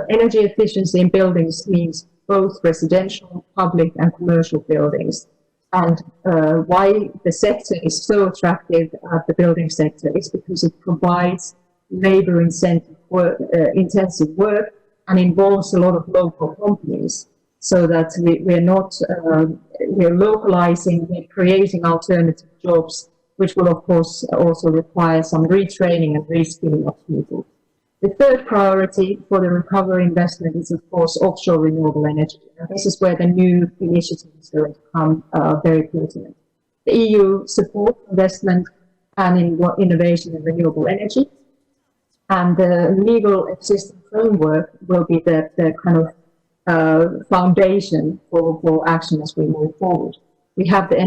Energy efficiency in buildings means both residential, public, and commercial buildings. And why the sector is so attractive at the building sector is because it provides labor-intensive work and involves a lot of local companies, so that we're localizing, we're creating alternative jobs, which will of course also require some retraining and reskilling of people. The third priority for the recovery investment is, of course, offshore renewable energy. And this is where the new initiative is going to come very pertinent. The EU supports investment and innovation in renewable energy. And the legal existing framework will be the kind of foundation for action as we move forward. We have the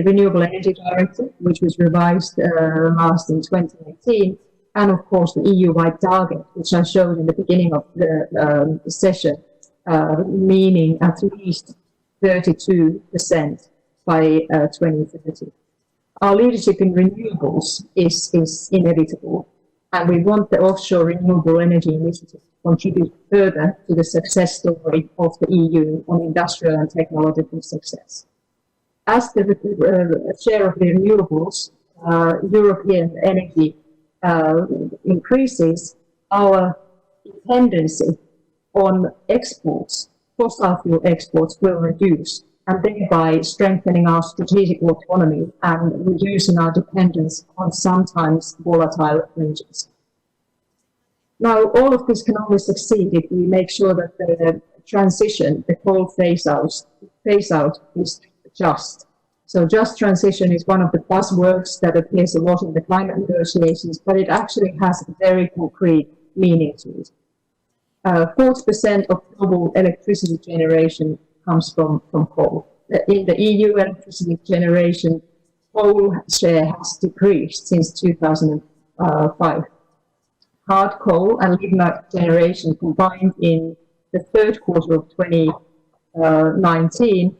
Renewable Energy Directive, which was revised last in 2018. And of course, the EU-wide target, which I showed in the beginning of the session, meaning at least 32% by 2030. Our leadership in renewables is inevitable, and we want the offshore renewable energy initiative to contribute further to the success story of the EU on industrial and technological success. As the share of the renewables, European energy increases, our dependency on exports, fossil fuel exports, will reduce, and thereby strengthening our strategic autonomy and reducing our dependence on sometimes volatile regions. Now, all of this can only succeed if we make sure that the transition, the coal phase out is just. So just transition is one of the buzzwords that appears a lot in the climate negotiations, but it actually has a very concrete meaning to it. 40% of global electricity generation comes from coal. In the EU electricity generation, coal share has decreased since 2005. Hard coal and lignite generation combined in the third quarter of 2019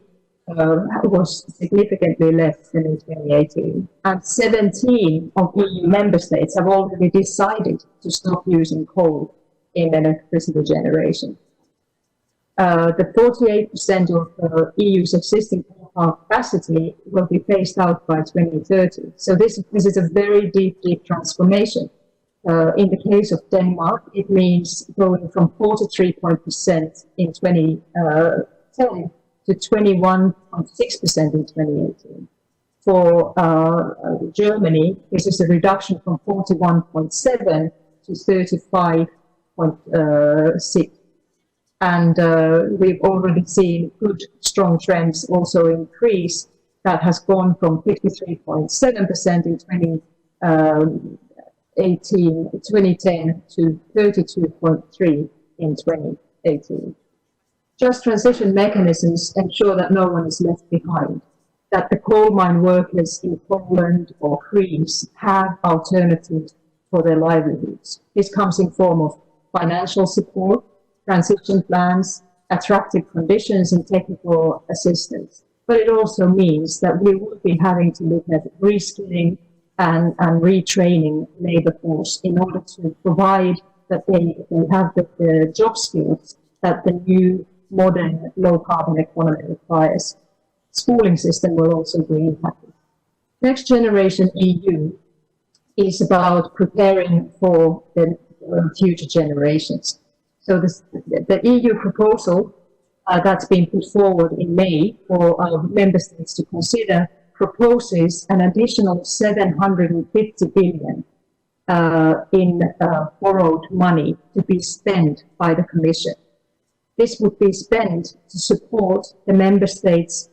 was significantly less than in 2018. And 17 of EU member states have already decided to stop using coal in electricity generation. The 48% of EU's existing coal power capacity will be phased out by 2030. So this is a very deep transformation. In the case of Denmark, it means going from 43% in 2010 to 21.6% in 2018. For Germany, this is a reduction from 41.7 to 35.6. And we've already seen good, strong trends also increase. That has gone from 53.7% in 2010 to 32.3 in 2018. Just transition mechanisms ensure that no one is left behind, that the coal mine workers in Poland or Greece have alternatives for their livelihoods. This comes in form of financial support, transition plans, attractive conditions, and technical assistance. But it also means that we will be having to look at reskilling and retraining labor force in order to provide that they have the job skills that the new modern low-carbon economy requires. Schooling system will also be impacted. Next Generation EU is about preparing for the future generations. So the EU proposal that's been put forward in May for our member states to consider proposes an additional 750 billion in borrowed money to be spent by the Commission. This would be spent to support the member states'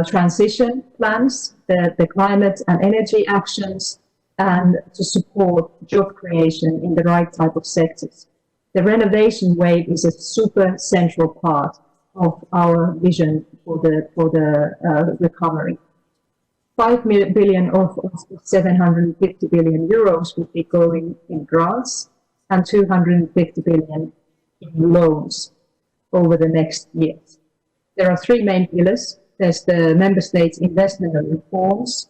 transition plans, the climate and energy actions, and to support job creation in the right type of sectors. The renovation wave is a super central part of our vision for the recovery. 5 billion of 750 billion euros would be going in grants and 250 billion in loans over the next years. There are three main pillars. There's the member states' investment and reforms.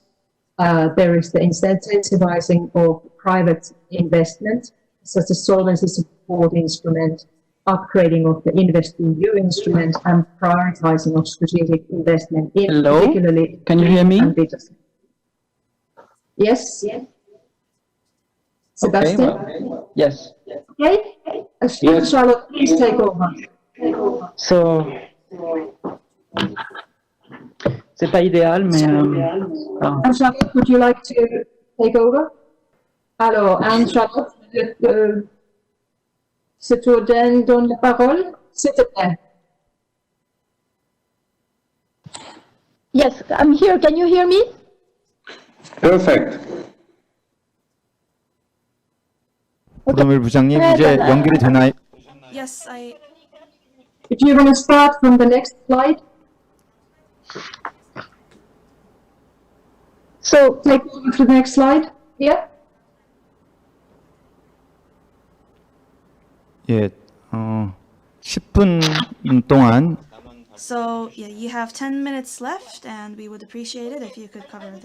There is the incentivizing of private investment, such as solvency support instrument, upgrading of the InvestEU instrument, and prioritizing of strategic investment in Hello? particularly. Can you hear me? Yes. Sebastian? Okay, well, yes. Okay. Yes. Charlotte, please take over. So, c'est pas idéal, mais Anne-Charlotte, would you like to take over? Alors, Anne-Charlotte, je te donne la parole, s'il te plaît. Yes, I'm here. Can you hear me? Perfect. 보르밀 부장님 이제 연결이 되나요? Yes, If you want to start from the next slide. So, take over to the next slide. Yeah. 예, 10분 동안 So, yeah, you have 10 minutes left, and we would appreciate it if you could cover it.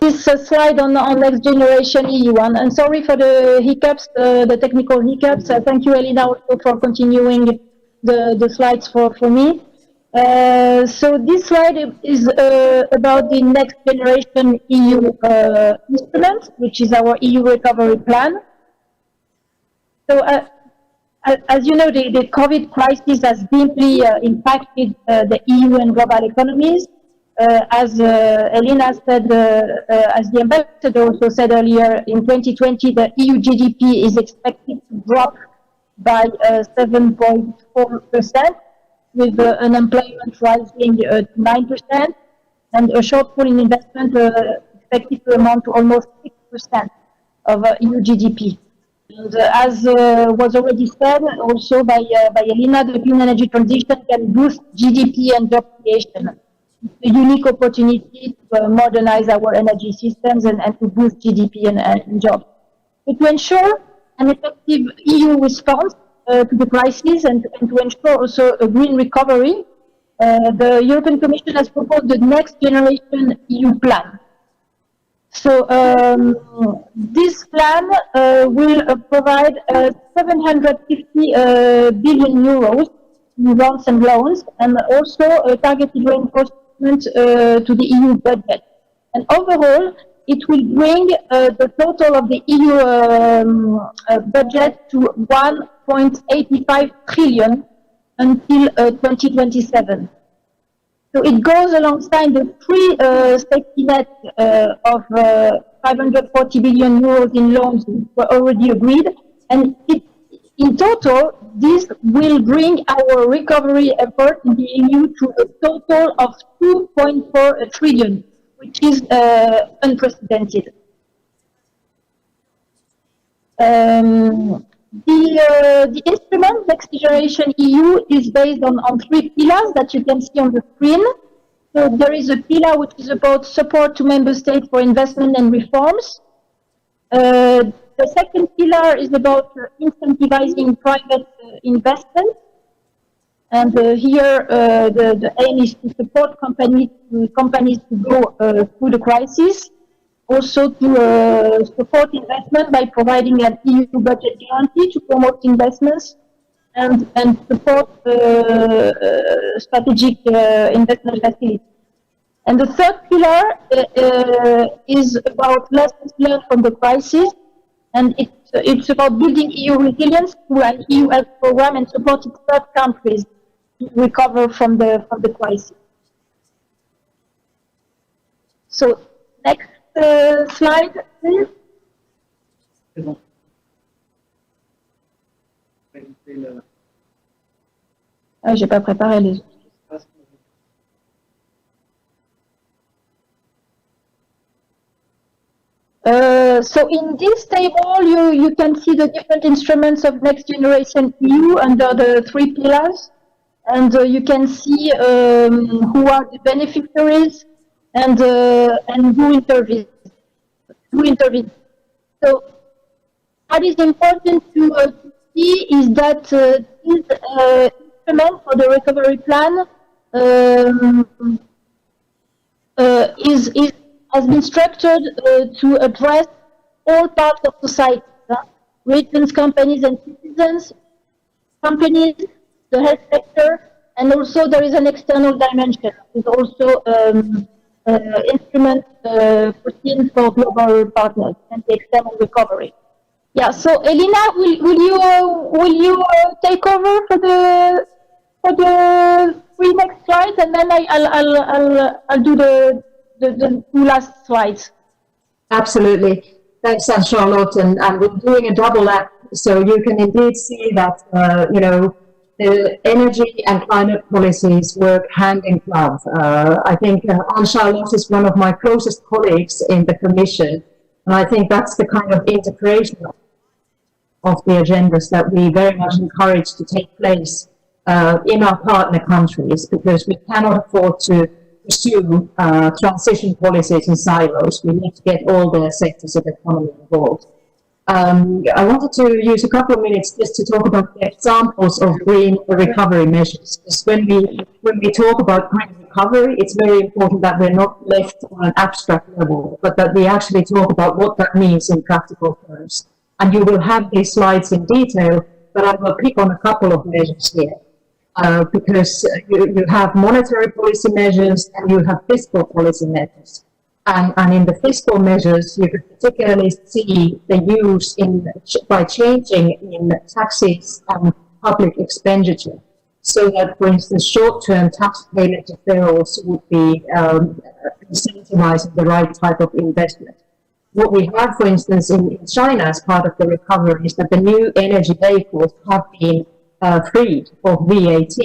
This slide on next generation EU one. And sorry for the hiccups, the technical hiccups. Thank you, Elina, also for continuing the slides for me. So this slide is about the next generation EU instrument, which is our EU recovery plan. So as you know, the COVID crisis has deeply impacted the EU and global economies. As Elina said, as the ambassador also said earlier, in 2020, the EU GDP is expected to drop by 7.4%, with unemployment rising to 9%, and a shortfall in investment expected to amount to almost 6% of EU GDP. And as was already said also by Elina, the clean energy transition can boost GDP and job creation. It's a unique opportunity to modernize our energy systems and to boost GDP and jobs. But to ensure an effective EU response to the crisis and to ensure also a green recovery, the European Commission has proposed the next generation EU plan. So this plan will provide 750 billion euros in grants and loans, and also a targeted reinforcement to the EU budget. And overall, it will bring the total of the EU budget to 1.85 trillion until 2027. So it goes alongside the safety net of 540 billion euros in loans which were already agreed, and in total, this will bring our recovery effort in the EU to a total of 2.4 trillion, which is unprecedented. The instrument, Next Generation EU, is based on three pillars that you can see on the screen. So there is a pillar which is about support to member states for investment and reforms. The second pillar is about incentivizing private investment. And here the aim is to support companies to go through the crisis. Also to support investment by providing an EU budget guarantee to promote investments and support strategic investment facilities. And the third pillar is about lessons learned from the crisis, and it's about building EU resilience through an EU health program and supporting third countries to recover from the crisis. So next slide, please. C'est bon. Ah, j'ai pas préparé les autres. So in this table, you can see the different instruments of Next Generation EU under the 3 pillars. And you can see who are the beneficiaries and who intervenes. So what is important to see is that this instrument for the recovery plan has been structured to address all parts of society, regions, companies, and citizens, companies, the health sector, and also there is an external dimension. It's also instrument foreseen for global partners and the external recovery. Yeah. So Elina, will you take over for the 3 next slides, and then I'll do the 2 last slides. Absolutely. Thanks, Charlotte. And we're doing a double lap, so you can indeed see that, the energy and climate policies work hand in glove. I think Charlotte is one of my closest colleagues in the Commission, and I think that's the kind of integration of the agendas that we very much encourage to take place in our partner countries, because we cannot afford to pursue transition policies in silos. We need to get all the sectors of the economy involved. I wanted to use a couple of minutes just to talk about the examples of green recovery measures. Because when we talk about green recovery, it's very important that we're not left on an abstract level, but that we actually talk about what that means in practical terms. And you will have these slides in detail, but I will pick on a couple of measures here. Because you have monetary policy measures and you have fiscal policy measures. And in the fiscal measures, you can particularly see the use by changing in taxes and public expenditure, so that, for instance, short-term tax payment deferrals would be incentivizing the right type of investment. What we have, for instance, in China as part of the recovery is that the new energy vehicles have been freed of VAT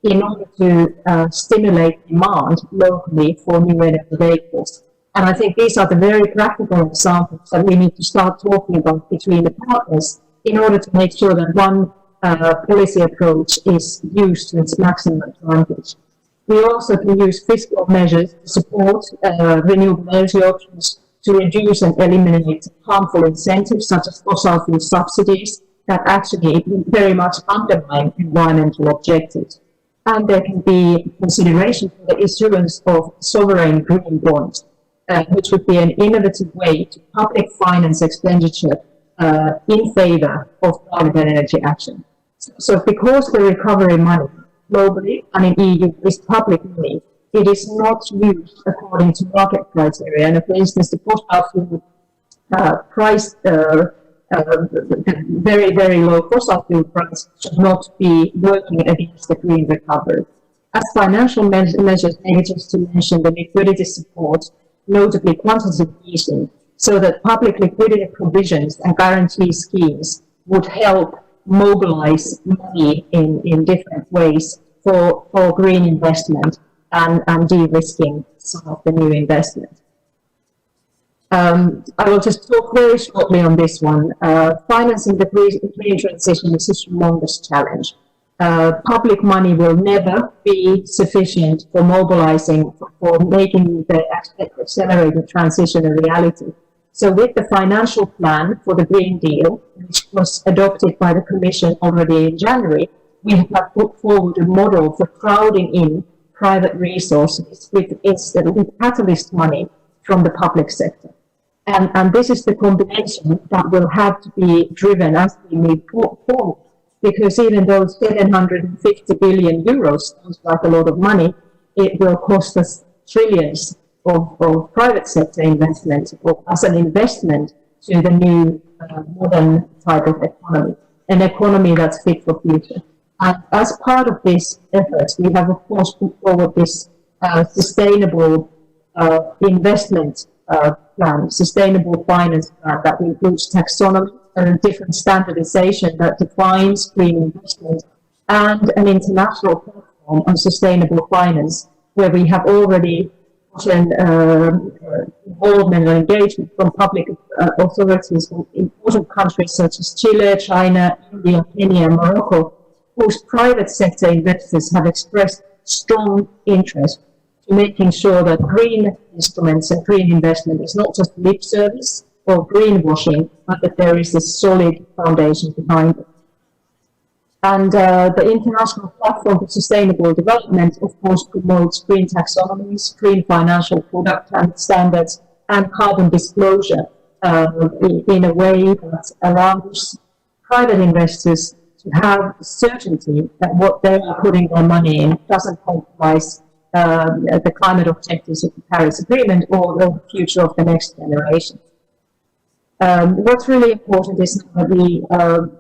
in order to stimulate demand locally for new energy vehicles. And I think these are the very practical examples that we need to start talking about between the partners in order to make sure that one policy approach is used to its maximum advantage. We also can use fiscal measures to support renewable energy options, to reduce and eliminate harmful incentives such as fossil fuel subsidies that actually very much undermine environmental objectives. And there can be consideration for the issuance of sovereign green bonds, which would be an innovative way to public finance expenditure in favor of climate energy action. So because the recovery money globally and in EU is public money, it is not used according to market criteria. And for instance, the fossil fuel price, very, very low fossil fuel price should not be working against the green recovery. As financial measures, maybe just to mention the liquidity support, notably quantitative easing, so that public liquidity provisions and guarantee schemes would help mobilize money in different ways for green investment and de-risking some of the new investment. I will just talk very shortly on this one. Financing the green transition is a humongous challenge. Public money will never be sufficient for mobilizing, for making the accelerated transition a reality. So with the financial plan for the Green Deal, which was adopted by the Commission already in January, we have put forward a model for crowding in private resources with catalyst money from the public sector. And this is the combination that will have to be driven as we move forward. Because even though 750 billion euros sounds like a lot of money, it will cost us trillions of private sector investment as an investment to the new modern type of economy, an economy that's fit for future. And as part of this effort, we have of course put forward this sustainable investment plan, sustainable finance plan that includes taxonomy and a different standardization that defines green investment, and an international platform on sustainable finance, where we have already gotten involvement and engagement from public authorities in important countries such as Chile, China, India, Kenya, and Morocco, whose private sector investors have expressed strong interest to making sure that green instruments and green investment is not just lip service or greenwashing, but that there is a solid foundation behind it. And the International Platform for Sustainable Development, of course, promotes green taxonomies, green financial product standards, and carbon disclosure in a way that allows private investors to have certainty that what they are putting their money in doesn't compromise the climate objectives of the Paris Agreement or the future of the next generation. What's really important is that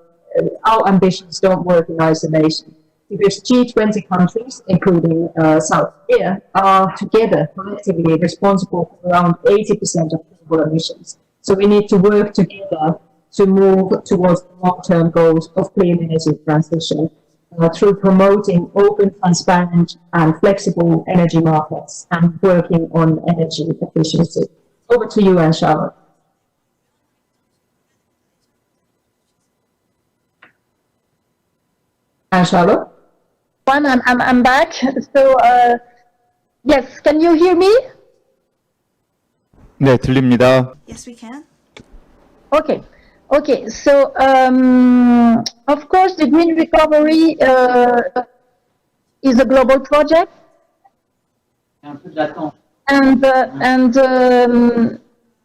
our ambitions don't work in isolation, because G20 countries, including South Korea, are together collectively responsible for around 80% of global emissions. So we need to work together to move towards the long-term goals of clean energy transition through promoting open, transparent, and flexible energy markets and working on energy efficiency. Over to you, Anne-Charlotte. Anne-Charlotte? I'm back. So, yes, can you hear me? 네, 들립니다. Yes, we can. Okay. Okay, so of course the green recovery is a global project, and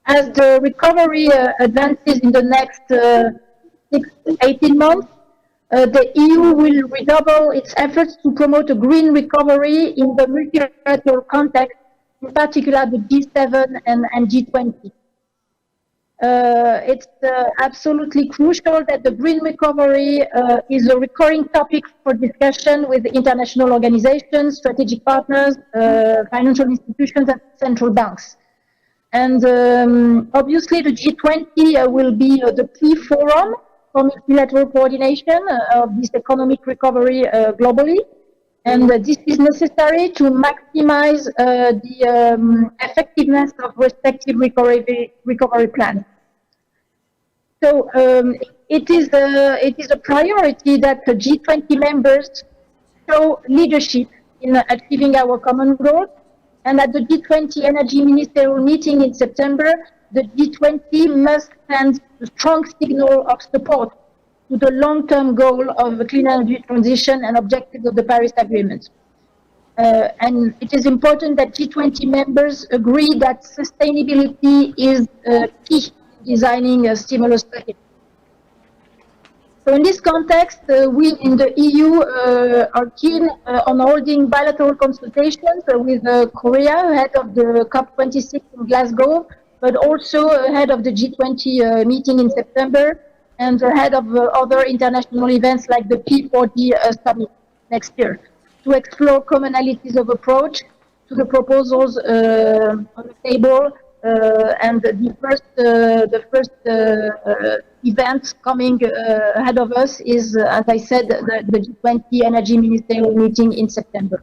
as the recovery advances in the next 6 to 18 months, the EU will redouble its efforts to promote a green recovery in the multilateral context, in particular the G7 and G20. It's absolutely crucial that the green recovery is a recurring topic for discussion with international organizations, strategic partners, financial institutions, and central banks. And obviously the G20 will be the key forum for multilateral coordination of this economic recovery globally. And this is necessary to maximize the effectiveness of respective recovery plans. So it is a priority that the G20 members show leadership in achieving our common goals. And at the G20 Energy Ministerial meeting in September, the G20 must send a strong signal of support to the long-term goal of the clean energy transition and objectives of the Paris Agreement. And it is important that G20 members agree that sustainability is key designing a stimulus package. So in this context, we in the EU are keen on holding bilateral consultations with Korea ahead of the COP26 in Glasgow, but also ahead of the G20 meeting in September and ahead of other international events like the P40 summit next year, to explore commonalities of approach to the proposals on the table. And the first event coming ahead of us is, as I said, the G20 Energy Ministerial meeting in September.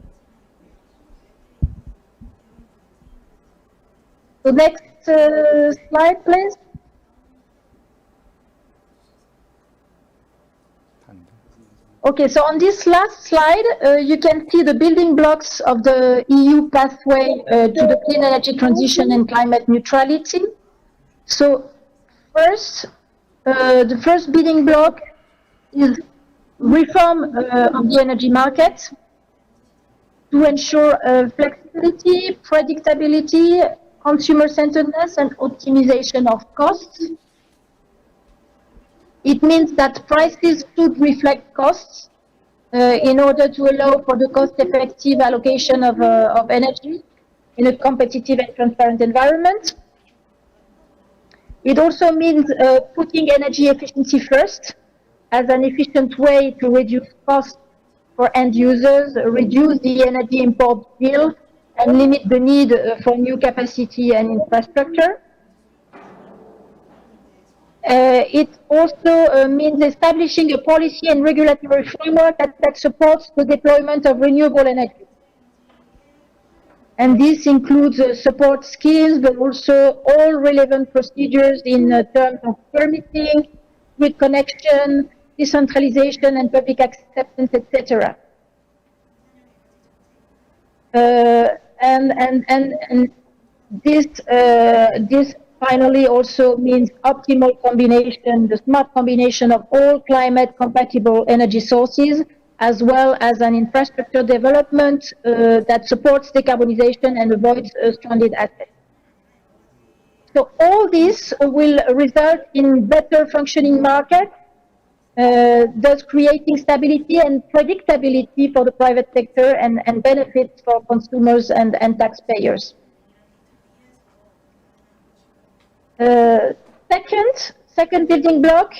So next slide, please. Okay, so on this last slide, you can see the building blocks of the EU pathway to the clean energy transition and climate neutrality. So first, the first building block is reform of the energy market to ensure flexibility, predictability, consumer-centeredness, and optimization of costs. It means that prices should reflect costs in order to allow for the cost-effective allocation of energy in a competitive and transparent environment. It also means putting energy efficiency first as an efficient way to reduce costs for end users, reduce the energy import bill, and limit the need for new capacity and infrastructure. It also means establishing a policy and regulatory framework that supports the deployment of renewable energy. And this includes support schemes, but also all relevant procedures in terms of permitting, grid connection, decentralization, and public acceptance, etc. And this finally also means optimal combination, the smart combination of all climate compatible energy sources, as well as an infrastructure development that supports decarbonization and avoids stranded assets. So all this will result in better functioning markets, thus creating stability and predictability for the private sector and benefits for consumers and taxpayers. Second building block,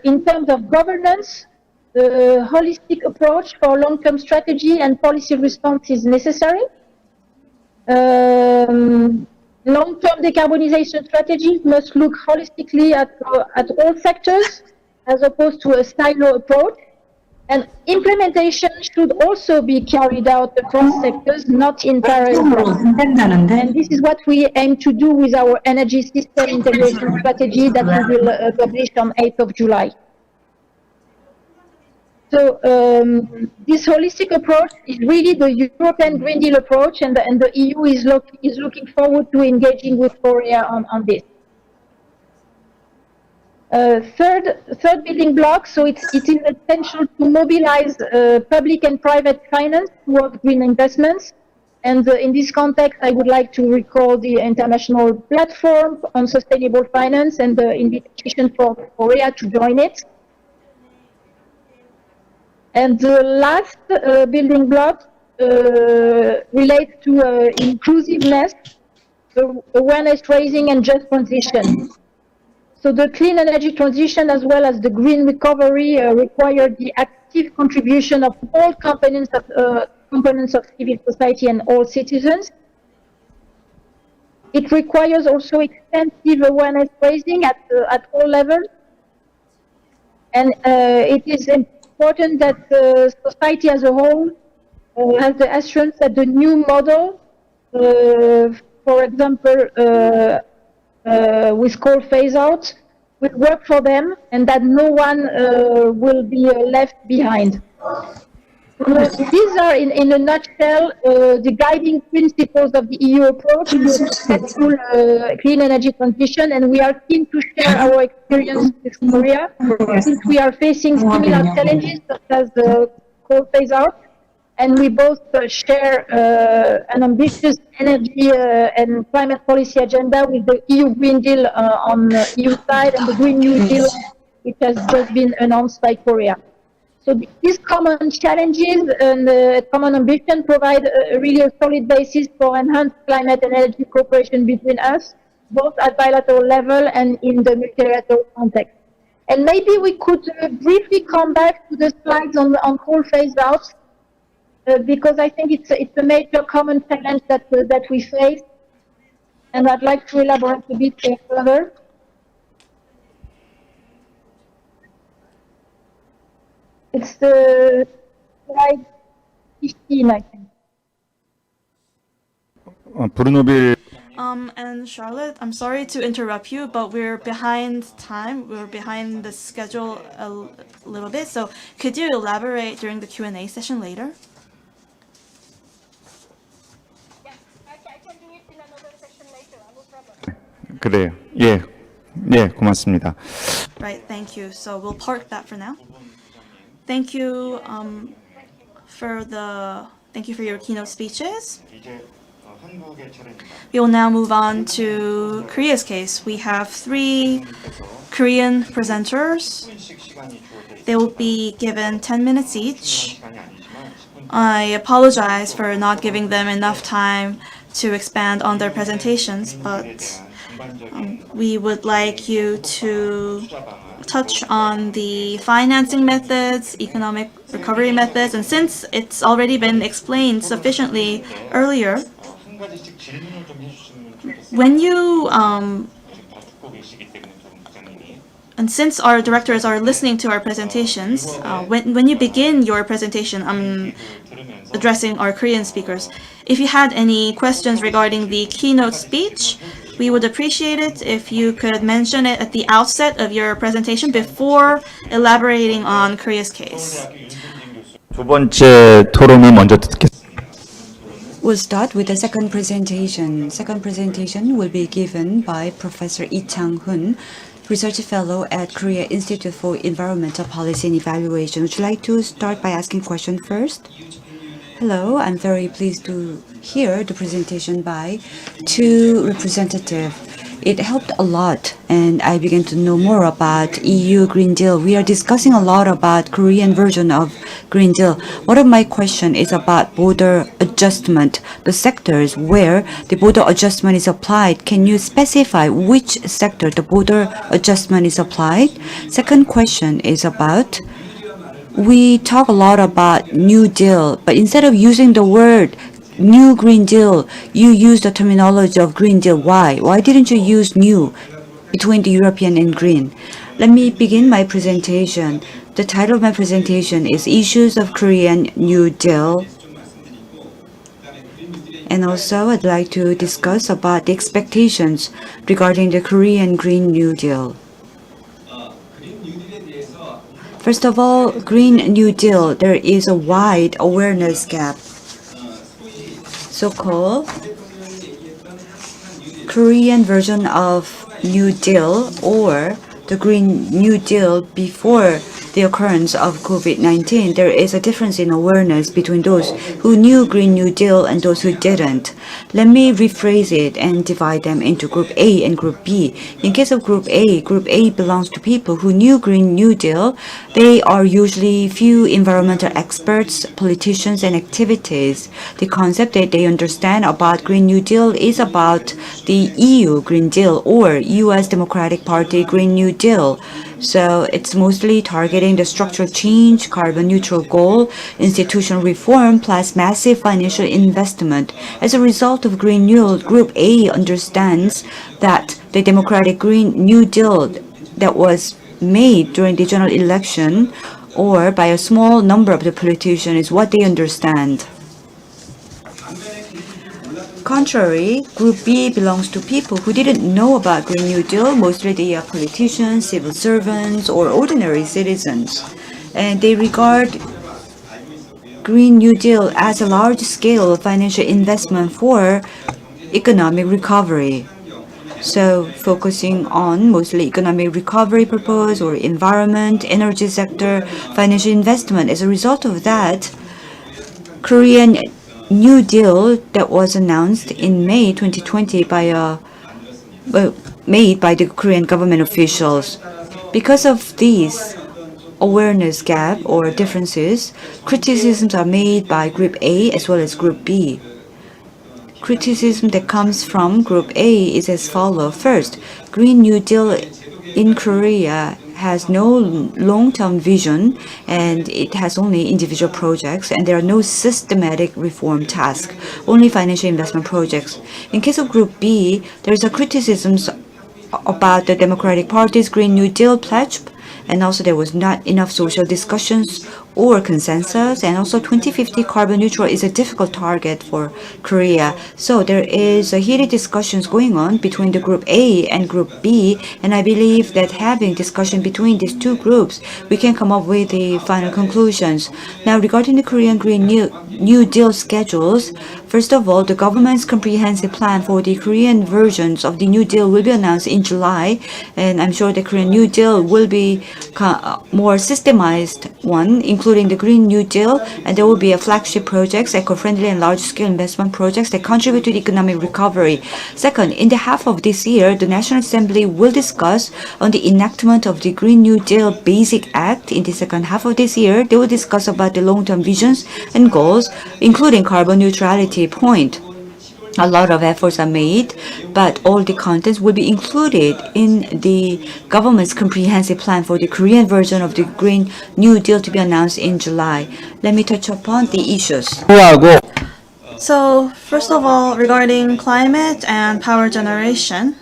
in terms of governance, the holistic approach for long-term strategy and policy response is necessary. Long-term decarbonization strategies must look holistically at all sectors as opposed to a silo approach. And implementation should also be carried out across sectors, not in parallel. And this is what we aim to do with our energy system integration strategy that we will publish on 8th of July. So this holistic approach is really the European Green Deal approach, and the EU is looking forward to engaging with Korea on this. Third building block, so it is essential to mobilize public and private finance towards green investments. And in this context, I would like to recall the International Platform on Sustainable Finance and the invitation for Korea to join it. And the last building block relates to inclusiveness, awareness raising, and just transition. So the clean energy transition as well as the green recovery require the active contribution of all components of civil society and all citizens. It requires also extensive awareness raising at all levels. And it is important that society as a whole has the assurance that the new model, for example, with coal phase out, will work for them, and that no one will be left behind. These are, in a nutshell, the guiding principles of the EU approach to successful clean energy transition, and we are keen to share our experience with Korea, since we are facing similar challenges such as the coal phase out, and we both share an ambitious energy and climate policy agenda with the EU Green Deal on the EU side and the Green New Deal, which has just been announced by Korea. So these common challenges and common ambition provide really a solid basis for enhanced climate and energy cooperation between us, both at bilateral level and in the multilateral context. And maybe we could briefly come back to the slides on coal phase out, because I think it's a major common challenge that we face, and I'd like to elaborate a bit further. It's the slide 15, I think. Bournoville. And Charlotte, I'm sorry to interrupt you, but we're behind time. We're behind the schedule a little bit. So could you elaborate during the Q&A session later? 그래요. 예. 예, 고맙습니다. Right, thank you. So we'll park that for now. Thank you thank you for your keynote speeches. We will now move on to Korea's case. We have 3 Korean presenters. They will be given 10 minutes each. I apologize for not giving them enough time to expand on their presentations, but we would like you to touch on the financing methods, economic recovery methods, and since it's already been explained sufficiently earlier, when you And since our directors are listening to our presentations, when you begin your presentation, I'm addressing our Korean speakers. If you had any questions regarding the keynote speech, we would appreciate it if you could mention it at the outset of your presentation before elaborating on Korea's case. 두 번째 토론을 먼저 듣겠습니다. We'll start with the second presentation. Second presentation will be given by Professor Chang-hoon, Research Fellow at Korea Institute for Environmental Policy and Evaluation. Would you like to start by asking question first? Hello, I'm very pleased to hear the presentation by two representatives. It helped a lot, and I began to know more about EU Green Deal. We are discussing a lot about Korean version of Green Deal. One of my question is about border adjustment, the sectors where the border adjustment is applied. Can you specify which sector the border adjustment is applied? Second question is about, we talk a lot about New Deal, but instead of using the word New Green Deal, you use the terminology of Green Deal. Why? Why didn't you use new between the European and green? Let me begin my presentation. The title of my presentation is Issues of Korean New Deal. And also I'd like to discuss about the expectations regarding the Korean Green New Deal. First of all, Green New Deal, there is a wide awareness gap. So-called Korean version of New Deal or the Green New Deal before the occurrence of COVID-19, there is a difference in awareness between those who knew Green New Deal and those who didn't. Let me rephrase it and divide them into Group A and Group B. In case of Group A belongs to people who knew Green New Deal. They are usually few environmental experts, politicians, and activities. The concept that they understand about Green New Deal is about the EU Green Deal or US Democratic Party Green New Deal. So it's mostly targeting the structural change, carbon neutral goal, institutional reform, plus massive financial investment. As a result of Green New, Group A understands that the Democratic Green New Deal that was made during the general election or by a small number of the politicians is what they understand. Contrary, Group B belongs to people who didn't know about Green New Deal. Mostly they are politicians, civil servants, or ordinary citizens. And they regard Green New Deal as a large-scale financial investment for economic recovery. So focusing on mostly economic recovery purpose or environment, energy sector, financial investment. As a result of that, Korean New Deal that was announced in May 2020 made by the Korean government officials. Because of these awareness gap or differences, criticisms are made by Group A as well as Group B. Criticism that comes from Group A is as follows. First, Green New Deal in Korea has no long-term vision and it has only individual projects and there are no systematic reform tasks, only financial investment projects. In case of Group B, there is a criticisms about the Democratic Party's Green New Deal pledge, and also there was not enough social discussions or consensus, and also 2050 carbon neutral is a difficult target for Korea. So there is a heated discussions going on between the Group A and Group B, and I believe that having discussion between these two groups, we can come up with the final conclusions. Now, regarding the Korean Green New Deal schedules, first of all, the government's comprehensive plan for the Korean versions of the New Deal will be announced in July, and I'm sure the Korean New Deal will be more systemized one, including the Green New Deal, and there will be a flagship projects, eco-friendly and large-scale investment projects that contribute to the economic recovery. Second, in the half of this year, the National Assembly will discuss on the enactment of the Green New Deal Basic Act. In the second half of this year, they will discuss about the long-term visions and goals, including carbon neutrality point. A lot of efforts are made, but all the contents will be included in the government's comprehensive plan for the Korean version of the Green New Deal to be announced in July. Let me touch upon the issues. So, first of all, regarding climate and power generation,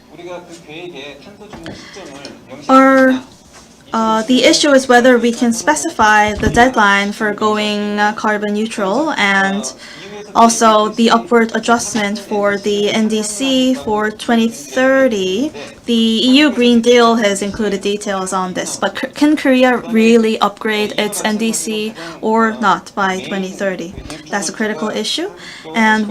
our The issue is whether we can specify the deadline for going carbon neutral and also the upward adjustment for the NDC for 2030. The EU Green Deal has included details on this, but can Korea really upgrade its NDC or not by 2030? That's a critical issue. And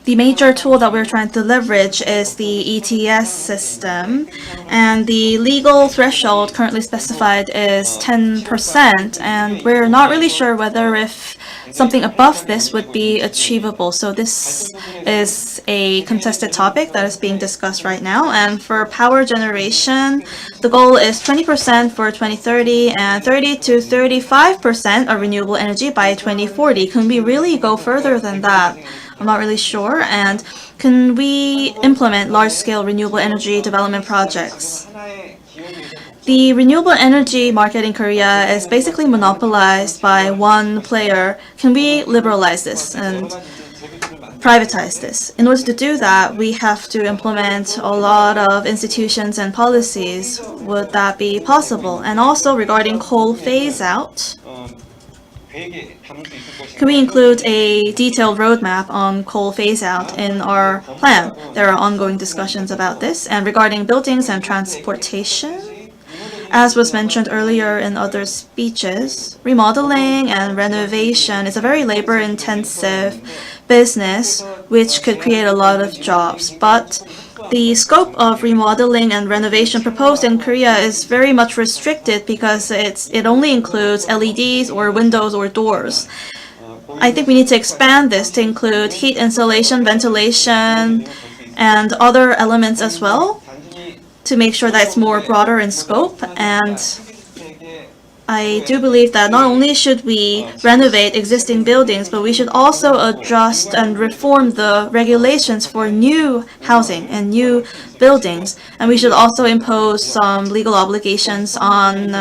the major tool that we're trying to leverage is the ETS system, and the legal threshold currently specified is 10%, and we're not really sure whether if something above this would be achievable. So this is a contested topic that is being discussed right now. And for power generation, the goal is 20% for 2030 and 30 to 35% of renewable energy by 2040. Can we really go further than that? I'm not really sure. And can we implement large-scale renewable energy development projects? The renewable energy market in Korea is basically monopolized by one player. Can we liberalize this and privatize this? In order to do that, we have to implement a lot of institutions and policies. Would that be possible? And also regarding coal phase-out, can we include a detailed roadmap on coal phase-out in our plan? There are ongoing discussions about this. And regarding buildings and transportation, as was mentioned earlier in other speeches, remodeling and renovation is a very labor-intensive business which could create a lot of jobs. But the scope of remodeling and renovation proposed in Korea is very much restricted because it only includes LEDs or windows or doors. I think we need to expand this to include heat insulation, ventilation, and other elements as well, to make sure that it's more broader in scope. And I do believe that not only should we renovate existing buildings, but we should also adjust and reform the regulations for new housing and new buildings. And we should also impose some legal obligations on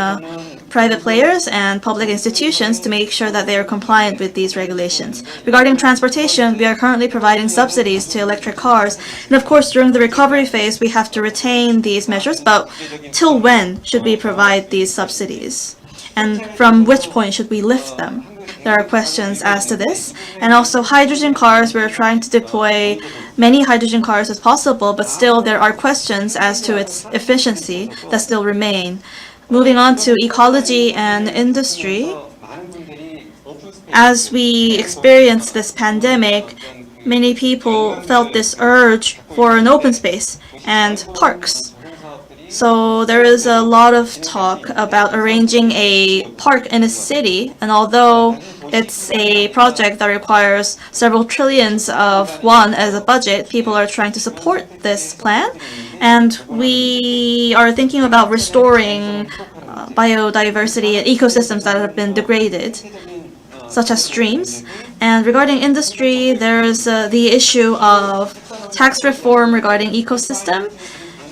private players and public institutions to make sure that they are compliant with these regulations. Regarding transportation, we are currently providing subsidies to electric cars. And of course, during the recovery phase, we have to retain these measures, but till when should we provide these subsidies? And from which point should we lift them? There are questions as to this. And also hydrogen cars, we're trying to deploy many hydrogen cars as possible, but still there are questions as to its efficiency that still remain. Moving on to ecology and industry. As we experienced this pandemic, many people felt this urge for an open space and parks. So there is a lot of talk about arranging a park in a city, and although it's a project that requires several trillions of won as a budget, people are trying to support this plan. And we are thinking about restoring biodiversity and ecosystems that have been degraded, such as streams. And regarding industry, there's the issue of tax reform regarding ecosystem.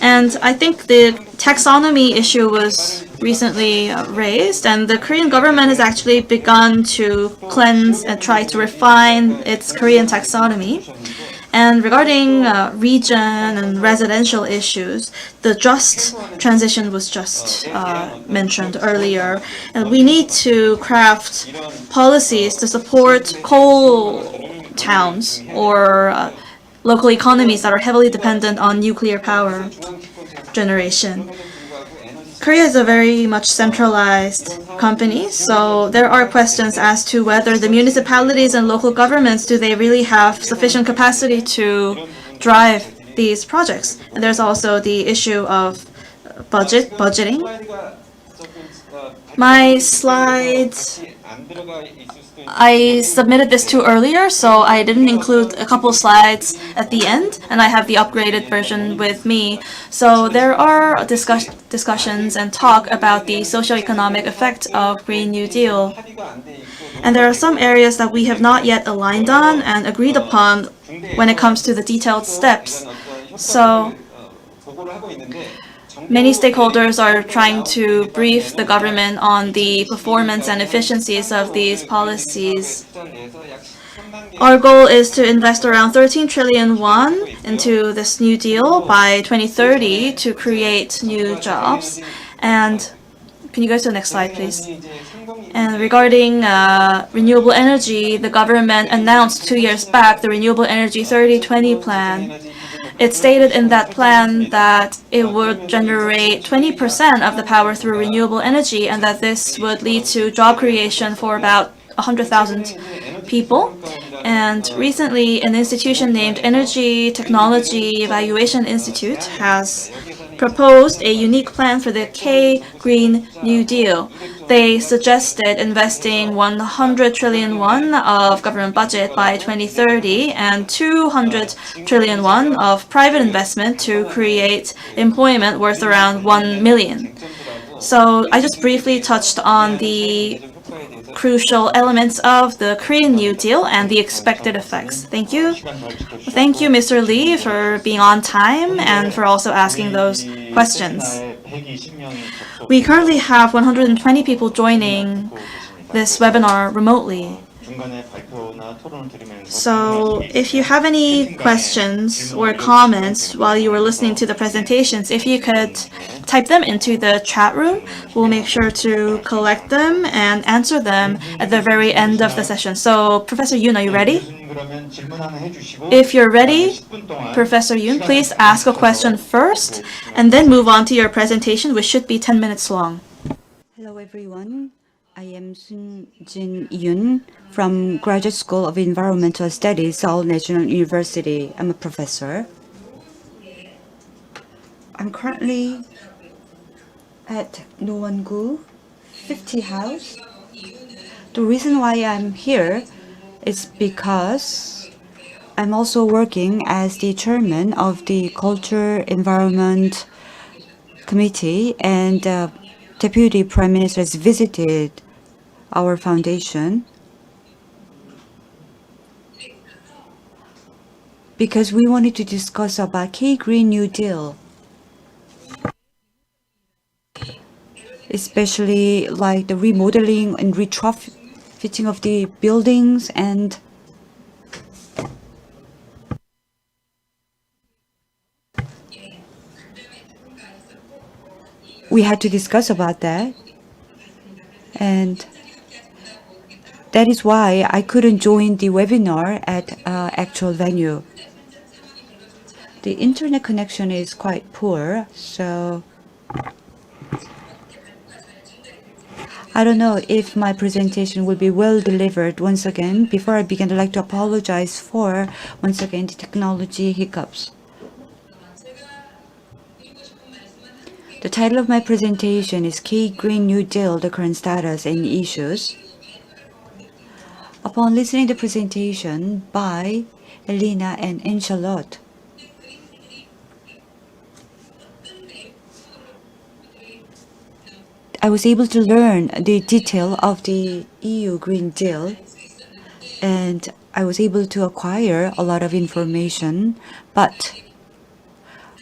And I think the taxonomy issue was recently raised, and the Korean government has actually begun to cleanse and try to refine its Korean taxonomy. And regarding region and residential issues, the just transition was just mentioned earlier. And we need to craft policies to support coal towns or local economies that are heavily dependent on nuclear power generation. Korea is a very much centralized company, so there are questions as to whether the municipalities and local governments, do they really have sufficient capacity to drive these projects? And there's also the issue of budgeting. My slides, I submitted this to earlier, so I didn't include a couple slides at the end, and I have the upgraded version with me. So there are discussions and talk about the socio-economic effect of Green New Deal. And there are some areas that we have not yet aligned on and agreed upon when it comes to the detailed steps. So many stakeholders are trying to brief the government on the performance and efficiencies of these policies. Our goal is to invest around 13 trillion won into this new deal by 2030 to create new jobs. And can you go to the next slide, please? And regarding renewable energy, the government announced 2 years back the Renewable Energy 3020 plan. It stated in that plan that it would generate 20% of the power through renewable energy, and that this would lead to job creation for about 100,000 people. And recently, an institution named Energy Technology Evaluation Institute has proposed a unique plan for the K-Green New Deal. They suggested investing 100 trillion won of government budget by 2030 and 200 trillion won of private investment to create employment worth around 1 million. So I just briefly touched on the crucial elements of the Korean New Deal and the expected effects. Thank you. Thank you, Mr. Lee, for being on time and for also asking those questions. We currently have 120 people joining this webinar remotely. So if you have any questions or comments while you were listening to the presentations, if you could type them into the chat room, we'll make sure to collect them and answer them at the very end of the session. So Professor Yoon, are you ready? If you're ready, Professor Yoon, please ask a question first and then move on to your presentation, which should be 10 minutes long. Hello, everyone. I am Sun-jin Yoon from Graduate School of Environmental Studies, Seoul National University. I'm a professor. I'm currently at Nowon-gu 50 House. The reason why I'm here is because I'm also working as the chairman of the Culture Environment Committee, and Deputy Prime Minister has visited our foundation because we wanted to discuss about K-Green New Deal, especially like the remodeling and retrofitting of the buildings, and we had to discuss about that. And that is why I couldn't join the webinar at actual venue. The internet connection is quite poor, so I don't know if my presentation will be well delivered. Once again, before I begin, I'd like to apologize for, once again, the technology hiccups. The title of my presentation is K-Green New Deal, the current status and issues. Upon listening to the presentation by Elina and Charlotte, I was able to learn the detail of the EU Green Deal, and I was able to acquire a lot of information, but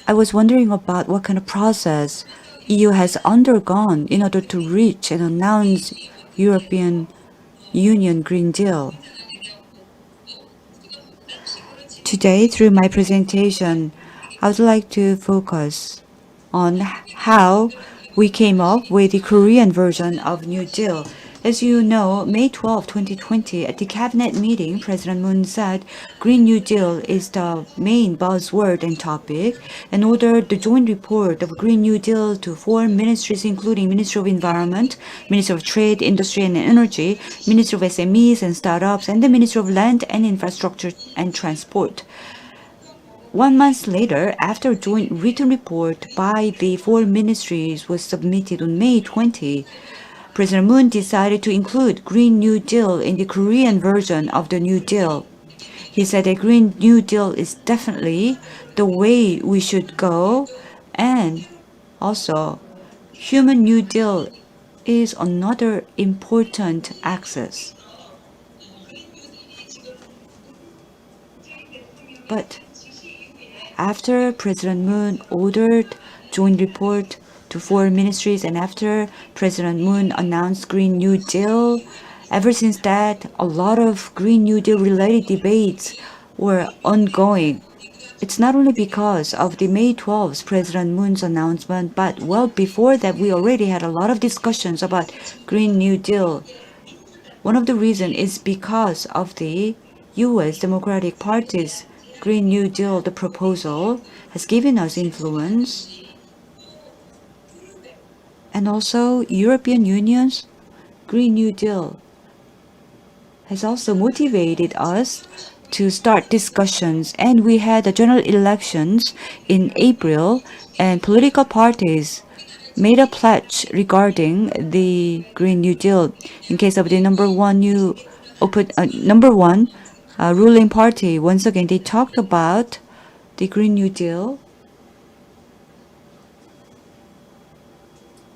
I was wondering about what kind of process EU has undergone in order to reach and announce European Union Green Deal. Today, through my presentation, I would like to focus on how we came up with the Korean version of New Deal. As you know, May 12, 2020, at the cabinet meeting, President Moon said Green New Deal is the main buzzword and topic, and ordered the joint report of Green New Deal to 4 ministries, including Ministry of Environment, Ministry of Trade, Industry and Energy, Ministry of SMEs and Startups, and the Ministry of Land and Infrastructure and Transport. 1 month later, after a joint written report by the 4 ministries was submitted on May 20, President Moon decided to include Green New Deal in the Korean version of the New Deal. He said that Green New Deal is definitely the way we should go, and also Human New Deal is another important axis. But after President Moon ordered joint report to 4 ministries, and after President Moon announced Green New Deal, ever since that, a lot of Green New Deal related debates were ongoing. it's not only because of the May 12th President Moon's announcement, but well before that we already had a lot of discussions about Green New Deal. One of the reasons is because of the U.S. Democratic Party's Green New Deal, the proposal has given us influence. And also European Union's Green New Deal has also motivated us to start discussions, and we had the general elections in April, and political parties made a pledge regarding the Green New Deal. In case of the number one ruling party, once again they talked about the Green New Deal.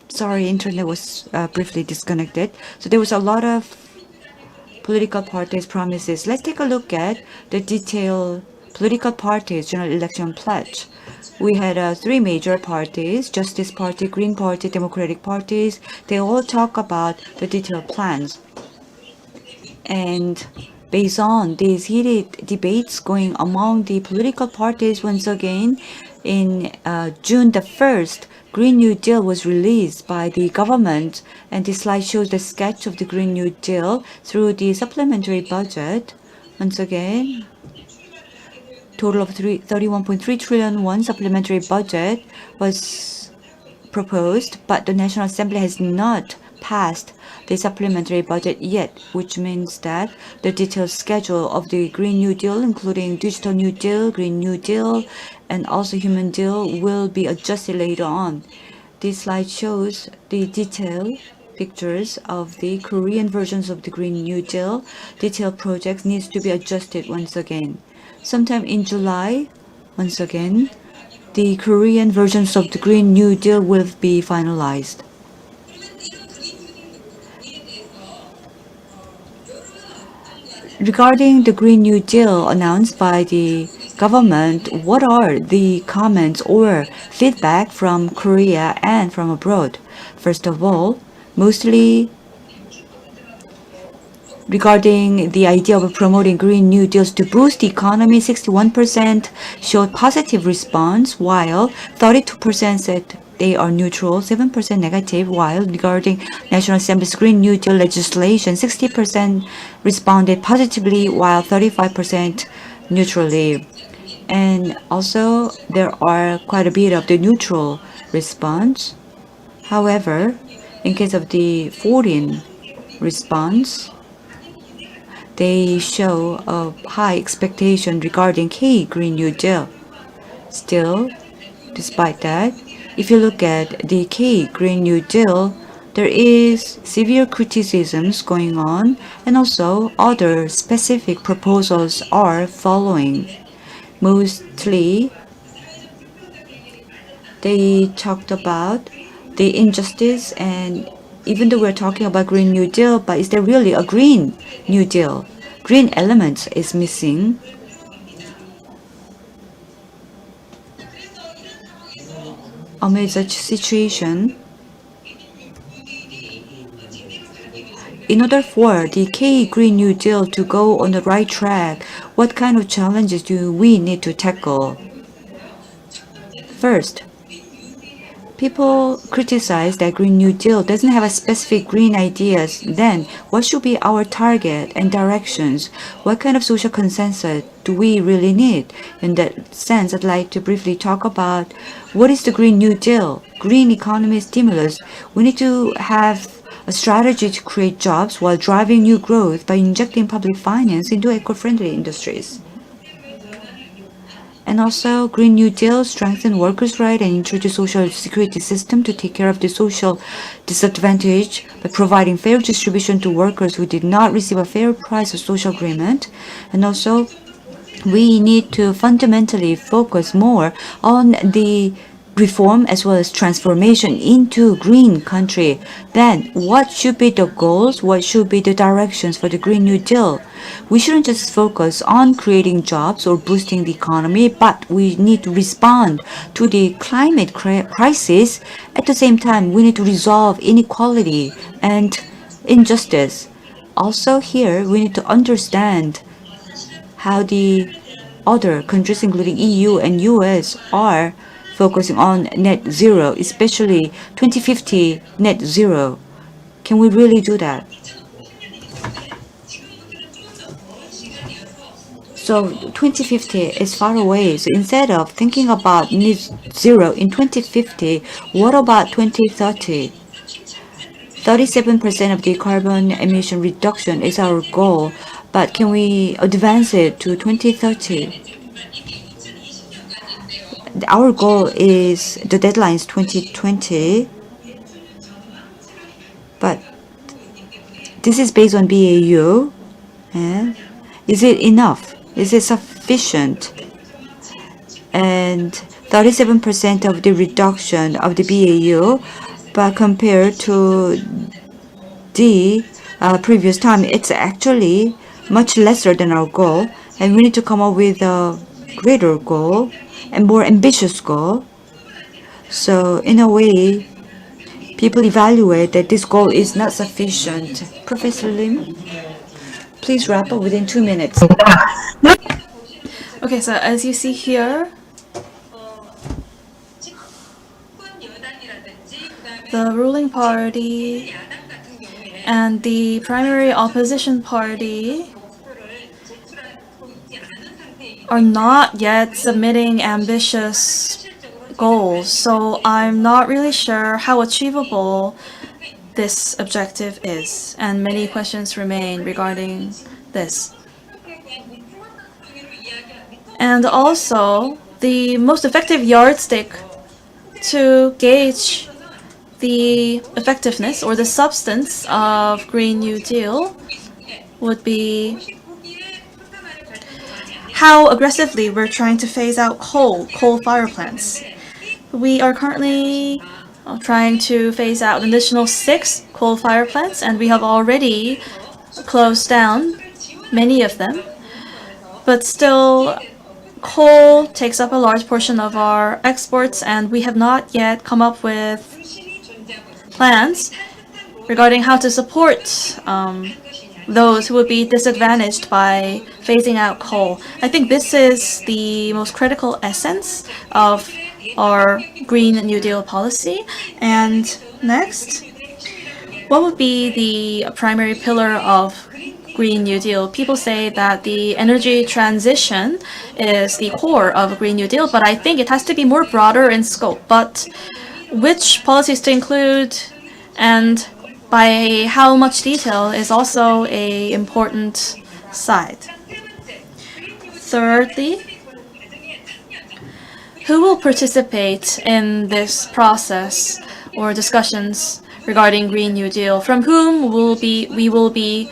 Sorry, internet was briefly disconnected. So there was a lot of political parties' promises. Let's take a look at the detailed political parties' general election pledge. We had three major parties: Justice Party, Green Party, Democratic parties. They all talk about the detailed plans. And based on these heated debates going among the political parties, once again, in June the 1st, Green New Deal was released by the government, and this slide shows the sketch of the Green New Deal through the supplementary budget. Once again, total of 31.3 trillion won supplementary budget was proposed, but the National Assembly has not passed the supplementary budget yet, which means that the detailed schedule of the Green New Deal, including Digital New Deal, Green New Deal, and also Human Deal, will be adjusted later on. This slide shows the detailed pictures of the Korean versions of the Green New Deal. Detailed projects needs to be adjusted once again. Sometime in July, once again, the Korean versions of the Green New Deal will be finalized. Regarding the Green New Deal announced by the government, what are the comments or feedback from Korea and from abroad? First of all, mostly regarding the idea of promoting Green New Deals to boost the economy, 61% showed positive response, while 32% said they are neutral, 7% negative, while regarding National Assembly's Green New Deal legislation, 60% responded positively, while 35% neutrally. And also, there are quite a bit of the neutral response. However, in case of the foreign response, they show a high expectation regarding K Green New Deal. Still, despite that, if you look at the K Green New Deal, there is severe criticisms going on, and also other specific proposals are following. Mostly, they talked about the injustice, and even though we're talking about Green New Deal, but is there really a Green New Deal? Green element is missing. Amid such situation, in order for the K Green New Deal to go on the right track, what kind of challenges do we need to tackle? First, people criticize that Green New Deal doesn't have a specific green ideas. Then, what should be our target and directions? What kind of social consensus do we really need? In that sense, I'd like to briefly talk about what is the Green New Deal, green economy stimulus. We need to have a strategy to create jobs while driving new growth by injecting public finance into eco-friendly industries. And also, Green New Deal strengthen workers' rights and introduce social security system to take care of the social disadvantage by providing fair distribution to workers who did not receive a fair price of social agreement. And also, we need to fundamentally focus more on the reform as well as transformation into green country. Then what should be the goals? What should be the directions for the Green New Deal? We shouldn't just focus on creating jobs or boosting the economy, but we need to respond to the climate crisis. At the same time, we need to resolve inequality and injustice. Also here, we need to understand how the other countries, including EU and US, are focusing on net zero, especially 2050 net zero. Can we really do that? So 2050 is far away. So instead of thinking about net zero in 2050, what about 2030? 37% of the carbon emission reduction is our goal, but can we advance it to 2030? Our goal is, the deadline is 2020, but this is based on BAU. Is it enough? Is it sufficient? And 37% of the reduction of the BAU, but compared to the previous time, it's actually much lesser than our goal, and we need to come up with a greater goal and more ambitious goal. So in a way, people evaluate that this goal is not sufficient. Professor Lim, please wrap up within 2 minutes. Okay, so as you see here, the ruling party and the primary opposition party are not yet submitting ambitious goals, so I'm not really sure how achievable this objective is, and many questions remain regarding this. And also, the most effective yardstick to gauge the effectiveness or the substance of Green New Deal would be how aggressively we're trying to phase out coal fire plants. We are currently trying to phase out an additional 6 coal fire plants, and we have already closed down many of them. But still, coal takes up a large portion of our exports, and we have not yet come up with plans regarding how to support those who would be disadvantaged by phasing out coal. I think this is the most critical essence of our Green New Deal policy. And next, what would be the primary pillar of Green New Deal? People say that the energy transition is the core of Green New Deal, but I think it has to be more broader in scope. But which policies to include and by how much detail is also an important side. Thirdly, who will participate in this process or discussions regarding Green New Deal? From whom we will be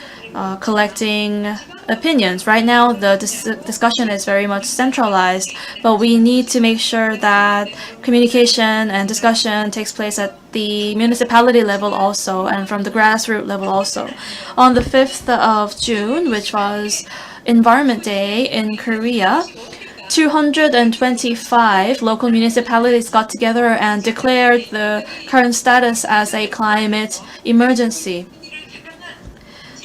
collecting opinions. Right now, the discussion is very much centralized, but we need to make sure that communication and discussion takes place at the municipality level also, and from the grassroots level also. On the 5th of June, which was Environment Day in Korea, 225 local municipalities got together and declared the current status as a climate emergency.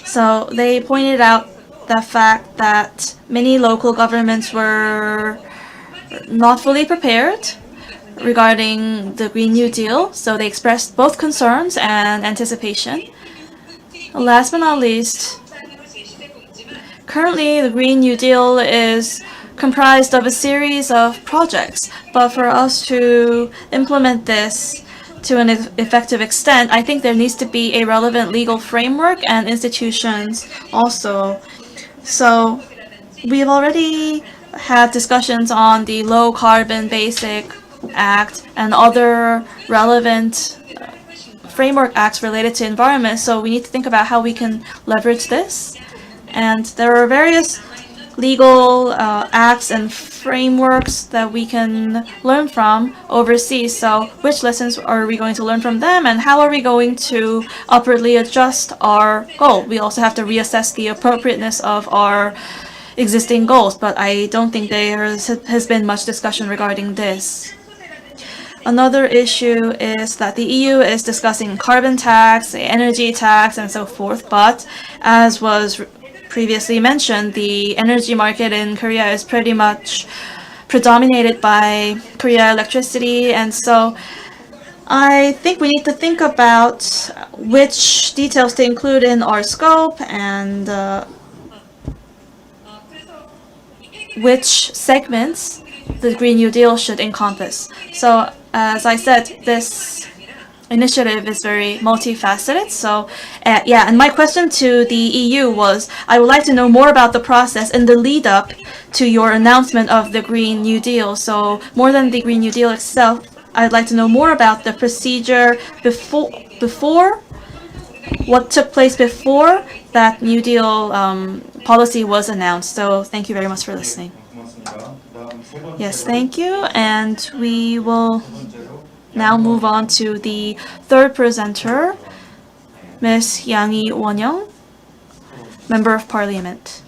So they pointed out the fact that many local governments were not fully prepared regarding the Green New Deal, so they expressed both concerns and anticipation. Last but not least, currently the Green New Deal is comprised of a series of projects, but for us to implement this to an effective extent, I think there needs to be a relevant legal framework and institutions also. So we've already had discussions on the Low Carbon Basic Act and other relevant framework acts related to environment, so we need to think about how we can leverage this. And there are various legal acts and frameworks that we can learn from overseas. So which lessons are we going to learn from them, and how are we going to upwardly adjust our goal? We also have to reassess the appropriateness of our existing goals, but I don't think there has been much discussion regarding this. Another issue is that the EU is discussing carbon tax, energy tax, and so forth, but as was previously mentioned, the energy market in Korea is pretty much predominated by Korea electricity, and so I think we need to think about which details to include in our scope and which segments the Green New Deal should encompass. So, as I said, this initiative is very multifaceted. So, yeah, and my question to the EU was, I would like to know more about the process in the lead up to your announcement of the Green New Deal. So, more than the Green New Deal itself, I'd like to know more about the procedure before what took place before that New Deal policy was announced. So thank you very much for listening. Yes, thank you. And we will now move on to the third presenter, Ms. Yang Won-young, Member of Parliament.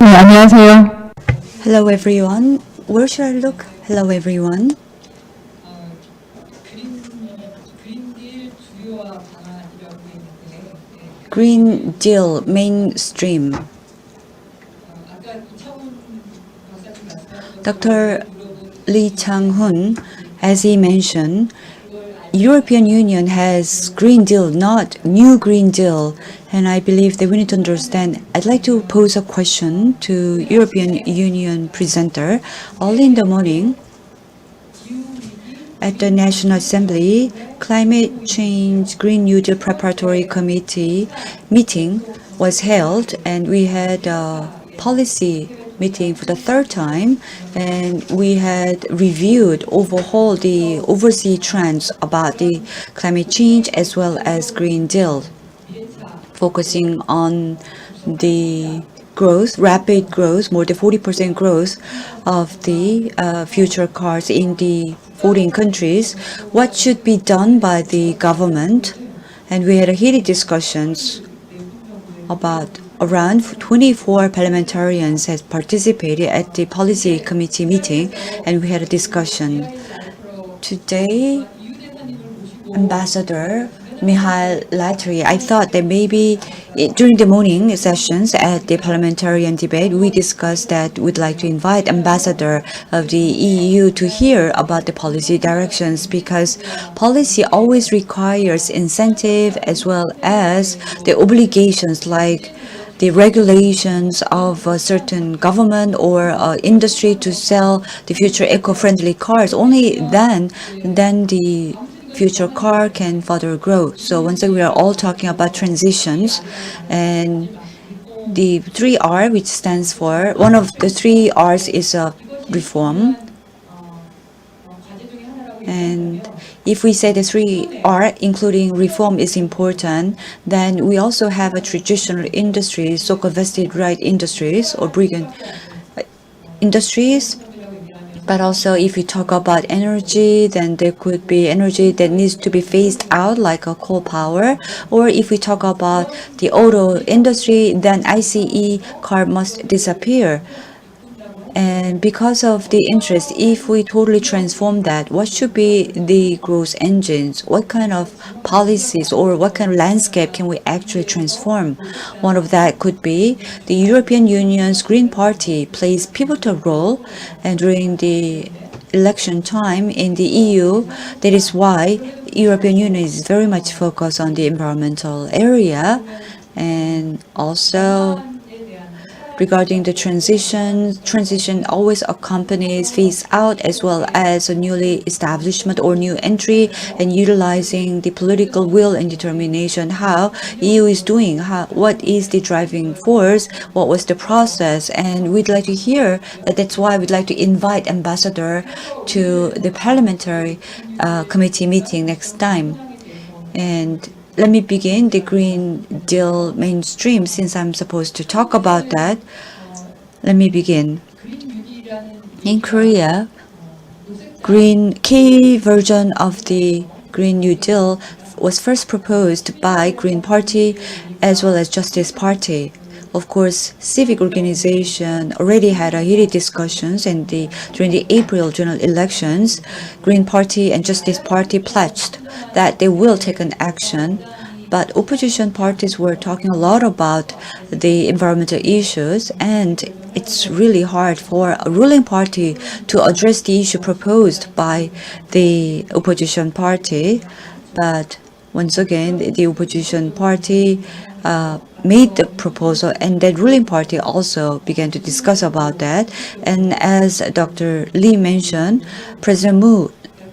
네, 안녕하세요. Hello everyone. Where should I look? Hello everyone. Green Deal mainstream. Dr. Lee Chang-hoon, as he mentioned, European Union has Green Deal, not new Green Deal, and I believe that we need to understand. I'd like to pose a question to European Union presenter. Early in the morning, at the National Assembly, Climate Change Green New Deal Preparatory Committee meeting was held, and we had a policy meeting for the third time, and we had reviewed, overhauled the overseas trends about the climate change as well as Green Deal, focusing on the growth, rapid growth, more than 40% growth of the future cars in the 14 countries. What should be done by the government? And we had a heated discussions about around 24 parliamentarians has participated at the policy committee meeting, and we had a discussion. Today, Ambassador Mihail Latry, I thought that maybe during the morning sessions at the parliamentarian debate, we discussed that we'd like to invite Ambassador of the EU to hear about the policy directions, because policy always requires incentive as well as the obligations, like the regulations of a certain government or industry to sell the future eco-friendly cars. Only then the future car can further grow. So once again, we are all talking about transitions, and the 3R, which stands for, one of the 3 R's is reform. And if we say the 3R, including reform, is important, then we also have a traditional industries, so-called vested right industries or brigand industries. But also, if we talk about energy, then there could be energy that needs to be phased out, like a coal power. Or if we talk about the auto industry, then ICE car must disappear. And because of the interest, if we totally transform that, what should be the growth engines? What kind of policies or what kind of landscape can we actually transform? One of that could be the European Union's Green Party plays pivotal role, and during the election time in the EU, that is why European Union is very much focused on the environmental area, and also regarding the transition always accompanies phase out as well as a newly establishment or new entry, and utilizing the political will and determination how EU is doing, what is the driving force, what was the process, and we'd like to hear that. That's why we'd like to invite Ambassador to the parliamentary committee meeting next time. And let me begin the Green Deal mainstream, since I'm supposed to talk about that. Let me begin. In Korea, key version of the Green New Deal was first proposed by Green Party as well as Justice Party. Of course, civic organization already had a heated discussions, and during the April general elections, Green Party and Justice Party pledged that they will take an action but opposition parties were talking a lot about the environmental issues, and it's really hard for a ruling party to address the issue proposed by the opposition party. But once again, the opposition party made the proposal, and the ruling party also began to discuss about that. And as Dr. Lee mentioned, President Moon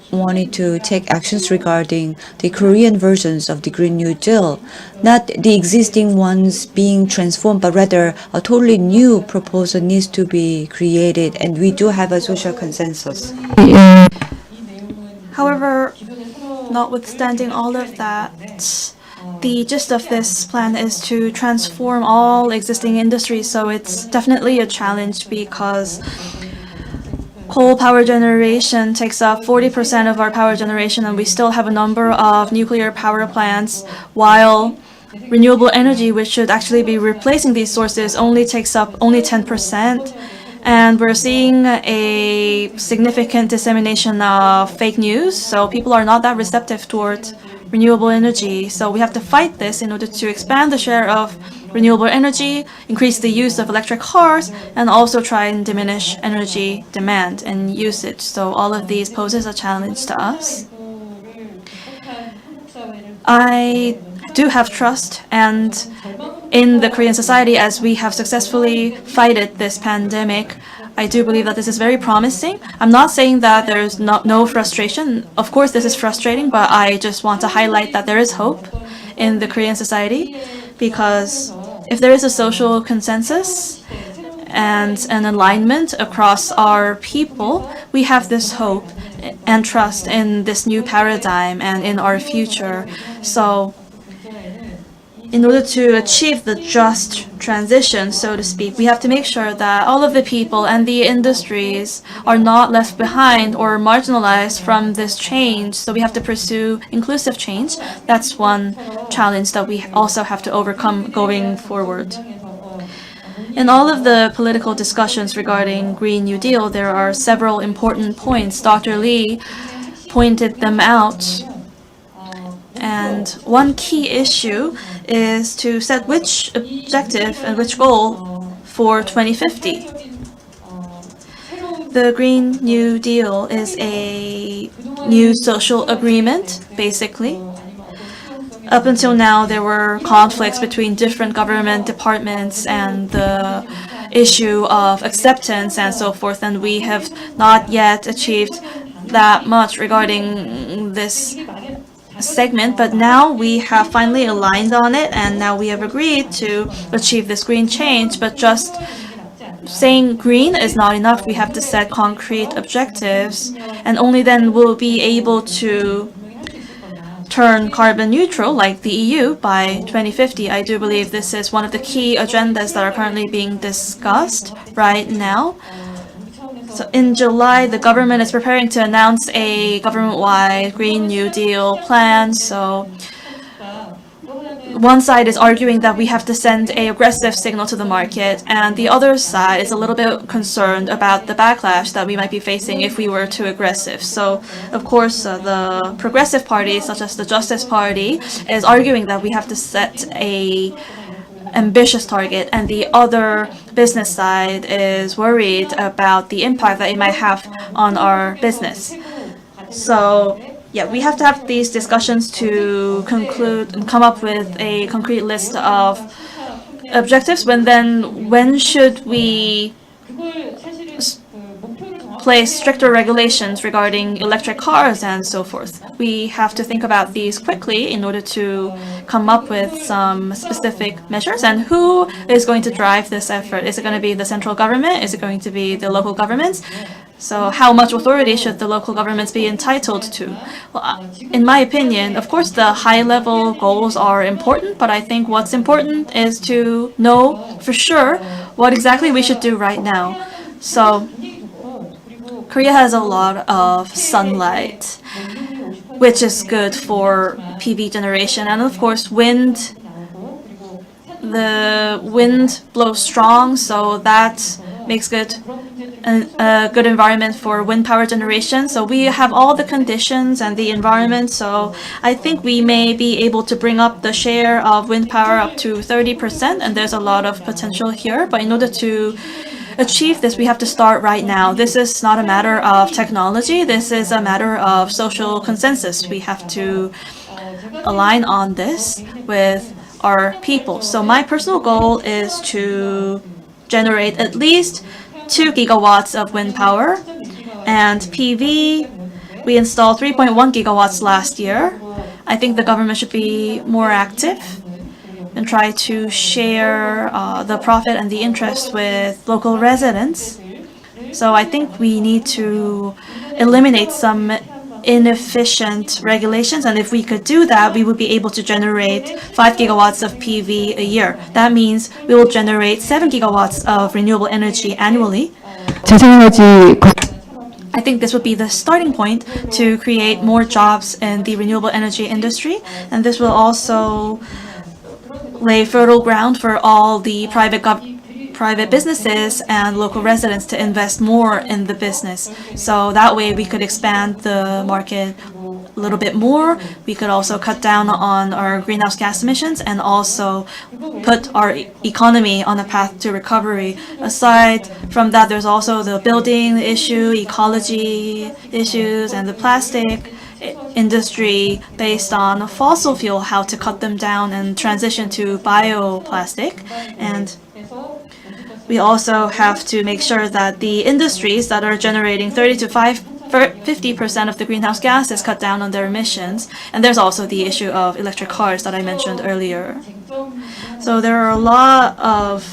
wanted to take actions regarding the Korean versions of the Green New Deal, not the existing ones being transformed, but rather a totally new proposal needs to be created, and we do have a social consensus. However, notwithstanding all of that, the gist of this plan is to transform all existing industries, so it's definitely a challenge because coal power generation takes up 40% of our power generation, and we still have a number of nuclear power plants, while renewable energy, which should actually be replacing these sources, only takes up only 10%. And we're seeing a significant dissemination of fake news, so people are not that receptive towards renewable energy. So we have to fight this in order to expand the share of renewable energy, increase the use of electric cars, and also try and diminish energy demand and usage. So all of these poses a challenge to us. I do have trust and in the Korean society, as we have successfully fighted this pandemic. I do believe that this is very promising. I'm not saying that there's no frustration. Of course, this is frustrating, but I just want to highlight that there is hope in the Korean society, because if there is a social consensus and an alignment across our people, we have this hope and trust in this new paradigm and in our future. So in order to achieve the just transition, so to speak, we have to make sure that all of the people and the industries are not left behind or marginalized from this change. So we have to pursue inclusive change. That's one challenge that we also have to overcome going forward. In all of the political discussions regarding Green New Deal, there are several important points. Dr. Lee pointed them out. And one key issue is to set which objective and which goal for 2050. The Green New Deal is a new social agreement, basically. Up until now, there were conflicts between different government departments and the issue of acceptance and so forth, and we have not yet achieved that much regarding this segment, but now we have finally aligned on it, and now we have agreed to achieve this green change. But just saying green is not enough. We have to set concrete objectives, and only then we'll be able to turn carbon neutral like the EU by 2050. I do believe this is one of the key agendas that are currently being discussed right now. So in July, the government is preparing to announce a government-wide Green New Deal plan. So one side is arguing that we have to send an aggressive signal to the market, and the other side is a little bit concerned about the backlash that we might be facing if we were too aggressive. So, of course, the progressive parties, such as the Justice Party, is arguing that we have to set a ambitious target, and the other business side is worried about the impact that it might have on our business. So yeah, we have to have these discussions to conclude and come up with a concrete list of objectives. When should we place stricter regulations regarding electric cars and so forth? We have to think about these quickly in order to come up with some specific measures. And who is going to drive this effort? Is it going to be the central government? Is it going to be the local governments? So how much authority should the local governments be entitled to? Well, in my opinion, of course, the high-level goals are important, but I think what's important is to know for sure what exactly we should do right now. So Korea has a lot of sunlight, which is good for PV generation, and of course wind. The wind blows strong, so that makes a good environment for wind power generation. So we have all the conditions and the environment. So I think we may be able to bring up the share of wind power up to 30%, and there's a lot of potential here. But in order to achieve this, we have to start right now. This is not a matter of technology. This is a matter of social consensus. We have to align on this with our people. So my personal goal is to generate at least 2 gigawatts of wind power, and PV, we installed 3.1 gigawatts last year. I think the government should be more active and try to share the profit and the interest with local residents. So I think we need to eliminate some inefficient regulations, and if we could do that, we would be able to generate 5 gigawatts of PV a year. That means we will generate 7 gigawatts of renewable energy annually. I think this would be the starting point to create more jobs in the renewable energy industry, and this will also lay fertile ground for all the private businesses and local residents to invest more in the business. So that way we could expand the market a little bit more. We could also cut down on our greenhouse gas emissions and also put our economy on a path to recovery. Aside from that, there's also the building issue, ecology issues, and the plastic industry based on fossil fuel, how to cut them down and transition to bioplastic. And we also have to make sure that the industries that are generating 50% of the greenhouse gases cut down on their emissions. And there's also the issue of electric cars that I mentioned earlier. So there are a lot of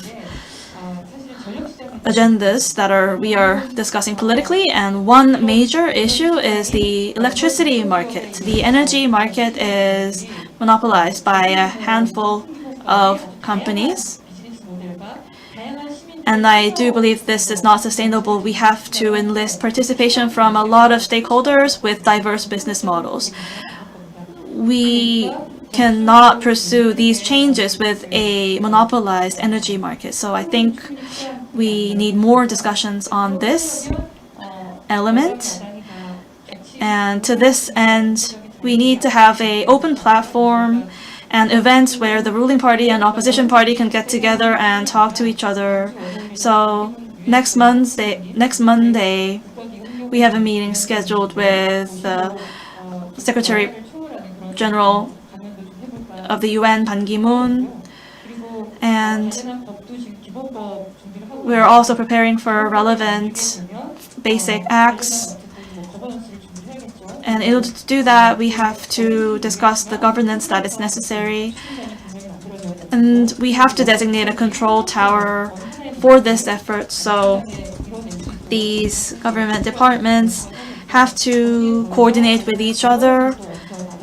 agendas that we are discussing politically, and one major issue is the electricity market. The energy market is monopolized by a handful of companies, and I do believe this is not sustainable. We have to enlist participation from a lot of stakeholders with diverse business models. We cannot pursue these changes with a monopolized energy market. So I think we need more discussions on this element. And to this end, we need to have an open platform and events where the ruling party and opposition party can get together and talk to each other. So next Monday, we have a meeting scheduled with the Secretary General of the UN, Ban Ki-moon, and we're also preparing for relevant basic acts. And in order to do that, we have to discuss the governance that is necessary. And we have to designate a control tower for this effort. So these government departments have to coordinate with each other.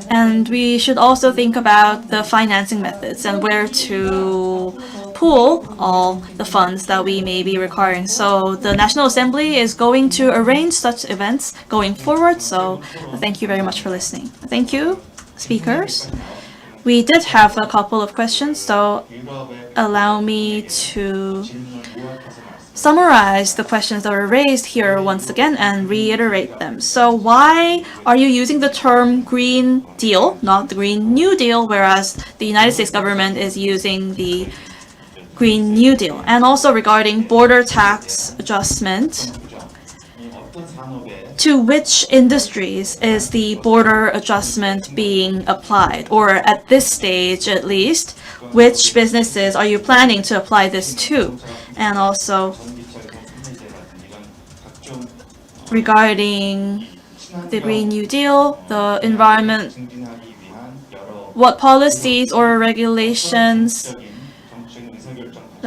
And we should also think about the financing methods and where to pool all the funds that we may be requiring. So the National Assembly is going to arrange such events going forward. So thank you very much for listening. Thank you, speakers. We did have a couple of questions, so allow me to summarize the questions that were raised here once again and reiterate them. So why are you using the term Green Deal, not the Green New Deal, whereas the United States government is using the Green New Deal? And also regarding border tax adjustment, to which industries is the border adjustment being applied? Or at this stage, at least, which businesses are you planning to apply this to? And also, regarding the Green New Deal, the environment, what policies or regulations,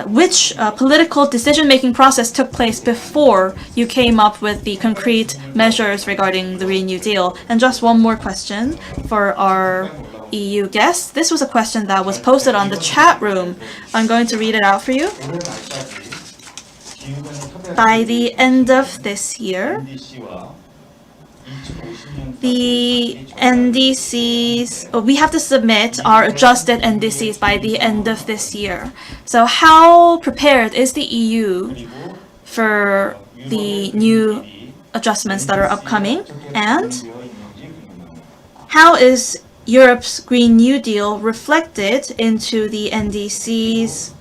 which political decision-making process took place before you came up with the concrete measures regarding the Green New Deal? And just one more question for our EU guests. This was a question that was posted on the chat room. I'm going to read it out for you. By the end of this year, the NDCs, we have to submit our adjusted NDCs by the end of this year. So how prepared is the EU for the new adjustments that are upcoming? And how is Europe's Green New Deal reflected into the NDCs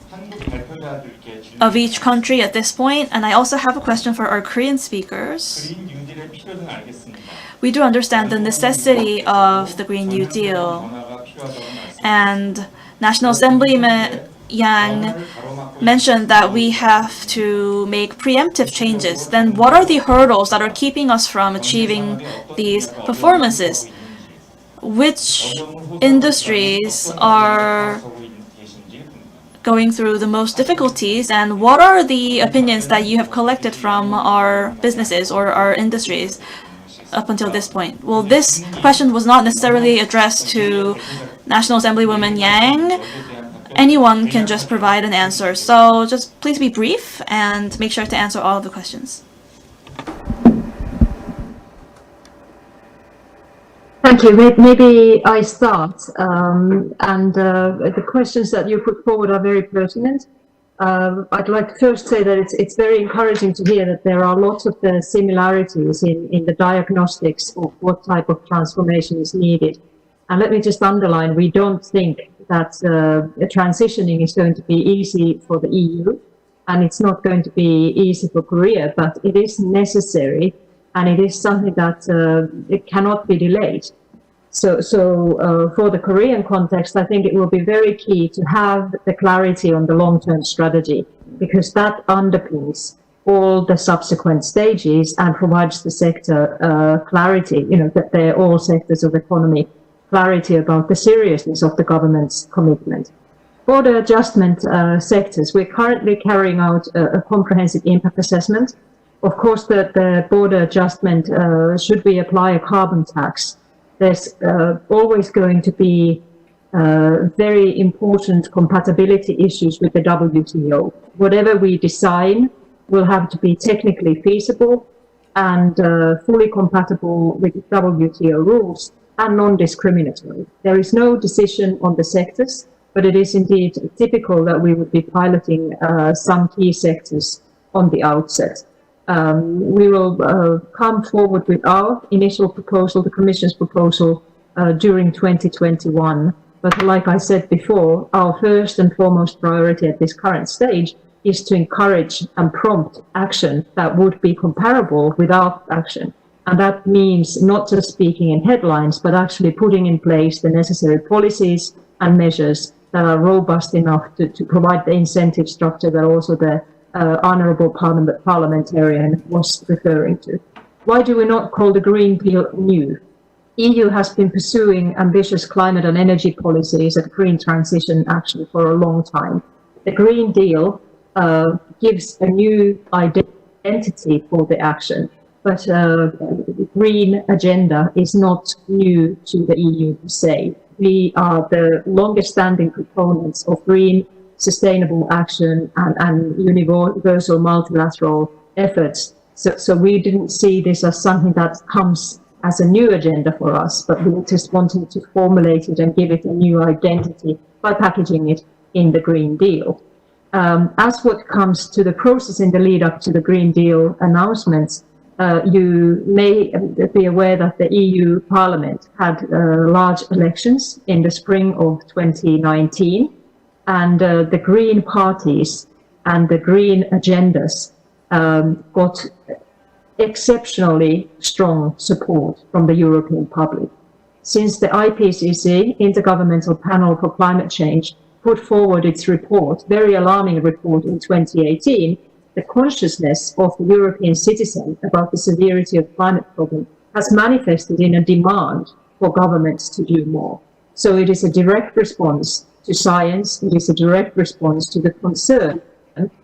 of each country at this point? And I also have a question for our Korean speakers. We do understand the necessity of the Green New Deal, and National Assemblyman Yang mentioned that we have to make preemptive changes. Then what are the hurdles that are keeping us from achieving these performances? Which industries are going through the most difficulties, and what are the opinions that you have collected from our businesses or our industries up until this point? Well, this question was not necessarily addressed to National Assemblywoman Yang. Anyone can just provide an answer, so just please be brief and make sure to answer all of the questions. Thank you. Maybe I start. The questions that you put forward are very pertinent. I'd like to first say that it's very encouraging to hear that there are lots of the similarities in the diagnostics of what type of transformation is needed. And let me just underline, we don't think that transitioning is going to be easy for the EU, and it's not going to be easy for Korea, but it is necessary, and it is something that it cannot be delayed. So for the Korean context, I think it will be very key to have the clarity on the long-term strategy, because that underpins all the subsequent stages and provides the sector clarity, that they're all sectors of economy, clarity about the seriousness of the government's commitment. For the adjustment sectors, we're currently carrying out a comprehensive impact assessment. Of course, the border adjustment, should we apply a carbon tax, there's always going to be very important compatibility issues with the WTO. Whatever we design will have to be technically feasible and fully compatible with WTO rules and non-discriminatory. There is no decision on the sectors, but it is indeed typical that we would be piloting some key sectors on the outset. We will come forward with our initial proposal, the Commission's proposal, during 2021. But like I said before, our first and foremost priority at this current stage is to encourage and prompt action that would be comparable without action. And that means not just speaking in headlines, but actually putting in place the necessary policies and measures that are robust enough to provide the incentive structure that also the honourable parliamentarian was referring to. Why do we not call the Green Deal new? EU has been pursuing ambitious climate and energy policies and green transition action for a long time. The Green Deal gives a new identity for the action, but the green agenda is not new to the EU per se. We are the longest standing proponents of green sustainable action and universal multilateral efforts. So we didn't see this as something that comes as a new agenda for us, but we just wanted to formulate it and give it a new identity by packaging it in the Green Deal. As what comes to the process in the lead up to the Green Deal announcements, you may be aware that the EU Parliament had large elections in the spring of 2019, and the Green parties and the Green agendas got exceptionally strong support from the European public. Since the IPCC, Intergovernmental Panel for Climate Change, put forward its report, very alarming report in 2018, the consciousness of the European citizen about the severity of climate problem has manifested in a demand for governments to do more. So it is a direct response to science, it is a direct response to the concern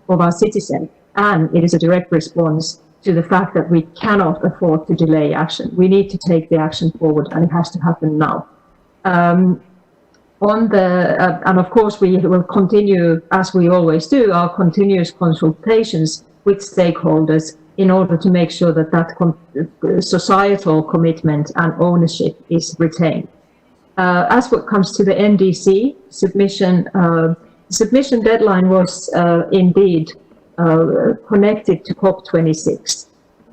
of our citizens, and it is a direct response to the fact that we cannot afford to delay action. We need to take the action forward, and it has to happen now. And of course, we will continue, as we always do, our continuous consultations with stakeholders in order to make sure that that societal commitment and ownership is retained. As what comes to the NDC submission, submission deadline was indeed connected to COP26.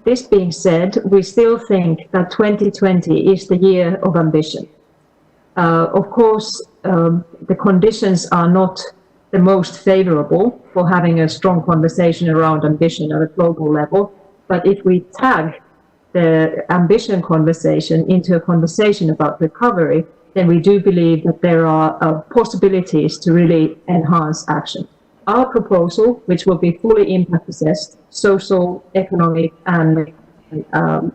This being said, we still think that 2020 is the year of ambition. Of course, the conditions are not the most favorable for having a strong conversation around ambition at a global level. But if we tag the ambition conversation into a conversation about recovery, then we do believe that there are possibilities to really enhance action. Our proposal, which will be fully impact assessed, social, economic, and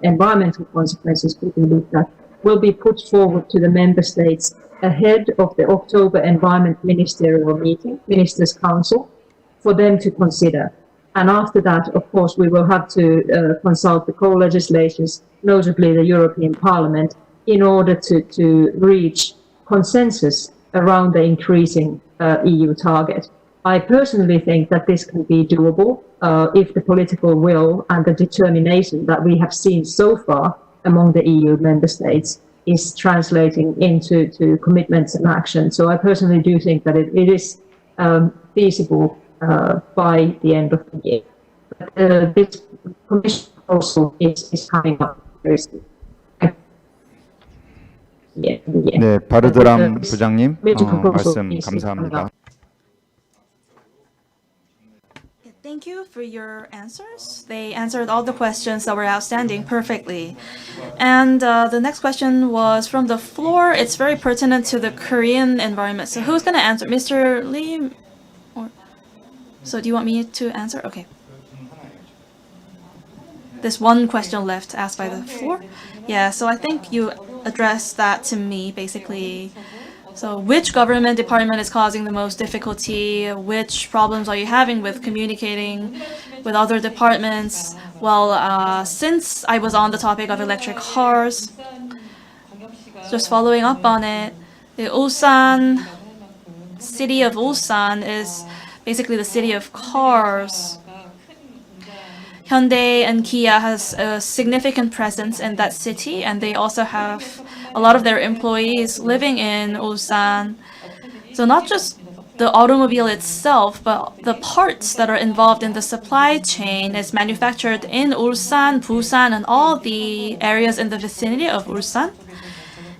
environmental consequences will be looked at, will be put forward to the member states ahead of the October Environment Ministerial meeting, Ministers' Council, for them to consider. And after that, of course, we will have to consult the co-legislators, notably the European Parliament, in order to reach consensus around the increasing EU target. I personally think that this can be doable if the political will and the determination that we have seen so far among the EU member states is translating into commitments and action. So I personally do think that it is feasible by the end of the year. But this commission also is coming up very soon. 네, 바르드람 부장님 말씀 감사합니다. Thank you for your answers. They answered all the questions that were outstanding perfectly. And the next question was from the floor. It's very pertinent to the Korean environment. So who's going to answer? Mr. Lee? So do you want me to answer? Okay. There's one question left asked by the floor. Yeah, so I think you addressed that to me, basically. So which government department is causing the most difficulty? Which problems are you having with communicating with other departments? Well, since I was on the topic of electric cars, just following up on it, the Ulsan, city of Ulsan is basically the city of cars. Hyundai and Kia has a significant presence in that city, and they also have a lot of their employees living in Ulsan. So not just the automobile itself, but the parts that are involved in the supply chain is manufactured in Ulsan, Busan, and all the areas in the vicinity of Ulsan.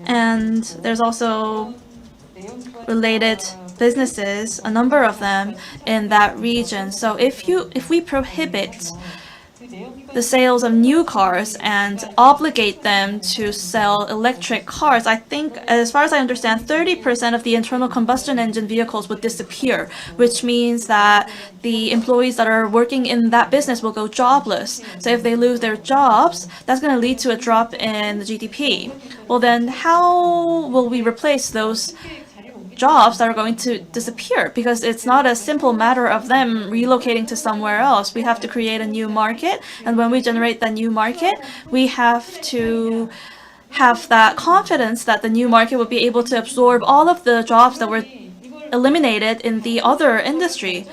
And there's also related businesses, a number of them in that region. So if we prohibit the sales of new cars and obligate them to sell electric cars, I think, as far as I understand, 30% of the internal combustion engine vehicles would disappear, which means that the employees that are working in that business will go jobless. So if they lose their jobs, that's going to lead to a drop in the GDP. Well, then how will we replace those jobs that are going to disappear? Because it's not a simple matter of them relocating to somewhere else. We have to create a new market, and when we generate that new market, we have to have that confidence that the new market will be able to absorb all of the jobs that were eliminated in the other industry.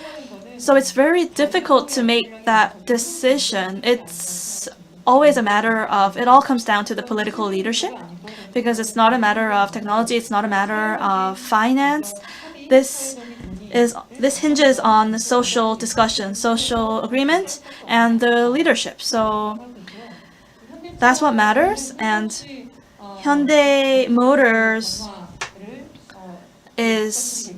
So it's very difficult to make that decision. It's always a matter of, it all comes down to the political leadership, because it's not a matter of technology, it's not a matter of finance. This hinges on the social discussion, social agreement, and the leadership. So that's what matters. And Hyundai Motors is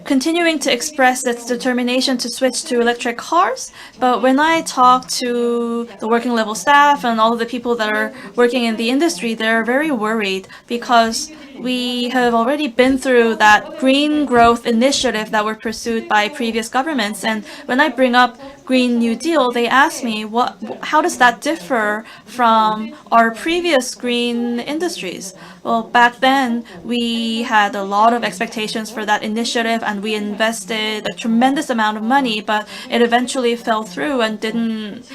continuing to express its determination to switch to electric cars. But when I talk to the working level staff and all of the people that are working in the industry, they're very worried because we have already been through that green growth initiative that were pursued by previous governments. And when I bring up Green New Deal, they ask me, how does that differ from our previous green industries? Well, back then, we had a lot of expectations for that initiative, and we invested a tremendous amount of money, but it eventually fell through and didn't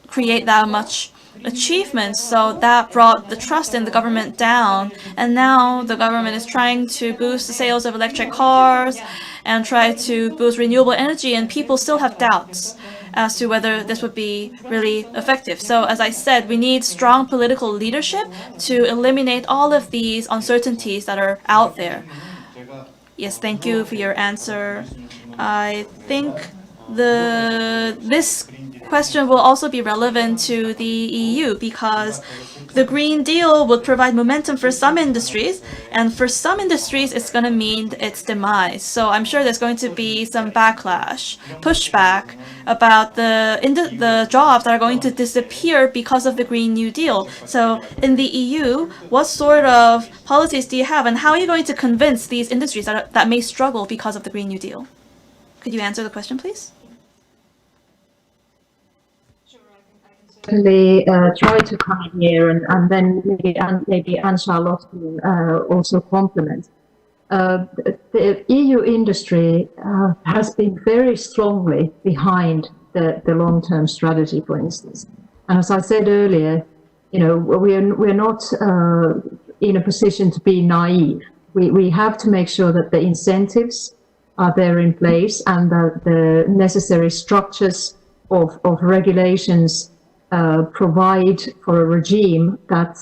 create that much achievements. So that brought the trust in the government down. And now the government is trying to boost the sales of electric cars and try to boost renewable energy, and people still have doubts as to whether this would be really effective. So as I said, we need strong political leadership to eliminate all of these uncertainties that are out there. Yes, thank you for your answer. I think this question will also be relevant to the EU because the Green Deal would provide momentum for some industries, and for some industries, it's going to mean its demise. So I'm sure there's going to be some backlash, pushback about the jobs that are going to disappear because of the Green New Deal. So in the EU, what sort of policies do you have, and how are you going to convince these industries that may struggle because of the Green New Deal? Could you answer the question, please? Certainly try to come in here and then maybe Anne-Charlotte can also complement. The EU industry has been very strongly behind the long-term strategy, for instance. And as I said earlier, you know, we're not in a position to be naive. We have to make sure that the incentives are there in place and that the necessary structures of regulations provide for a regime that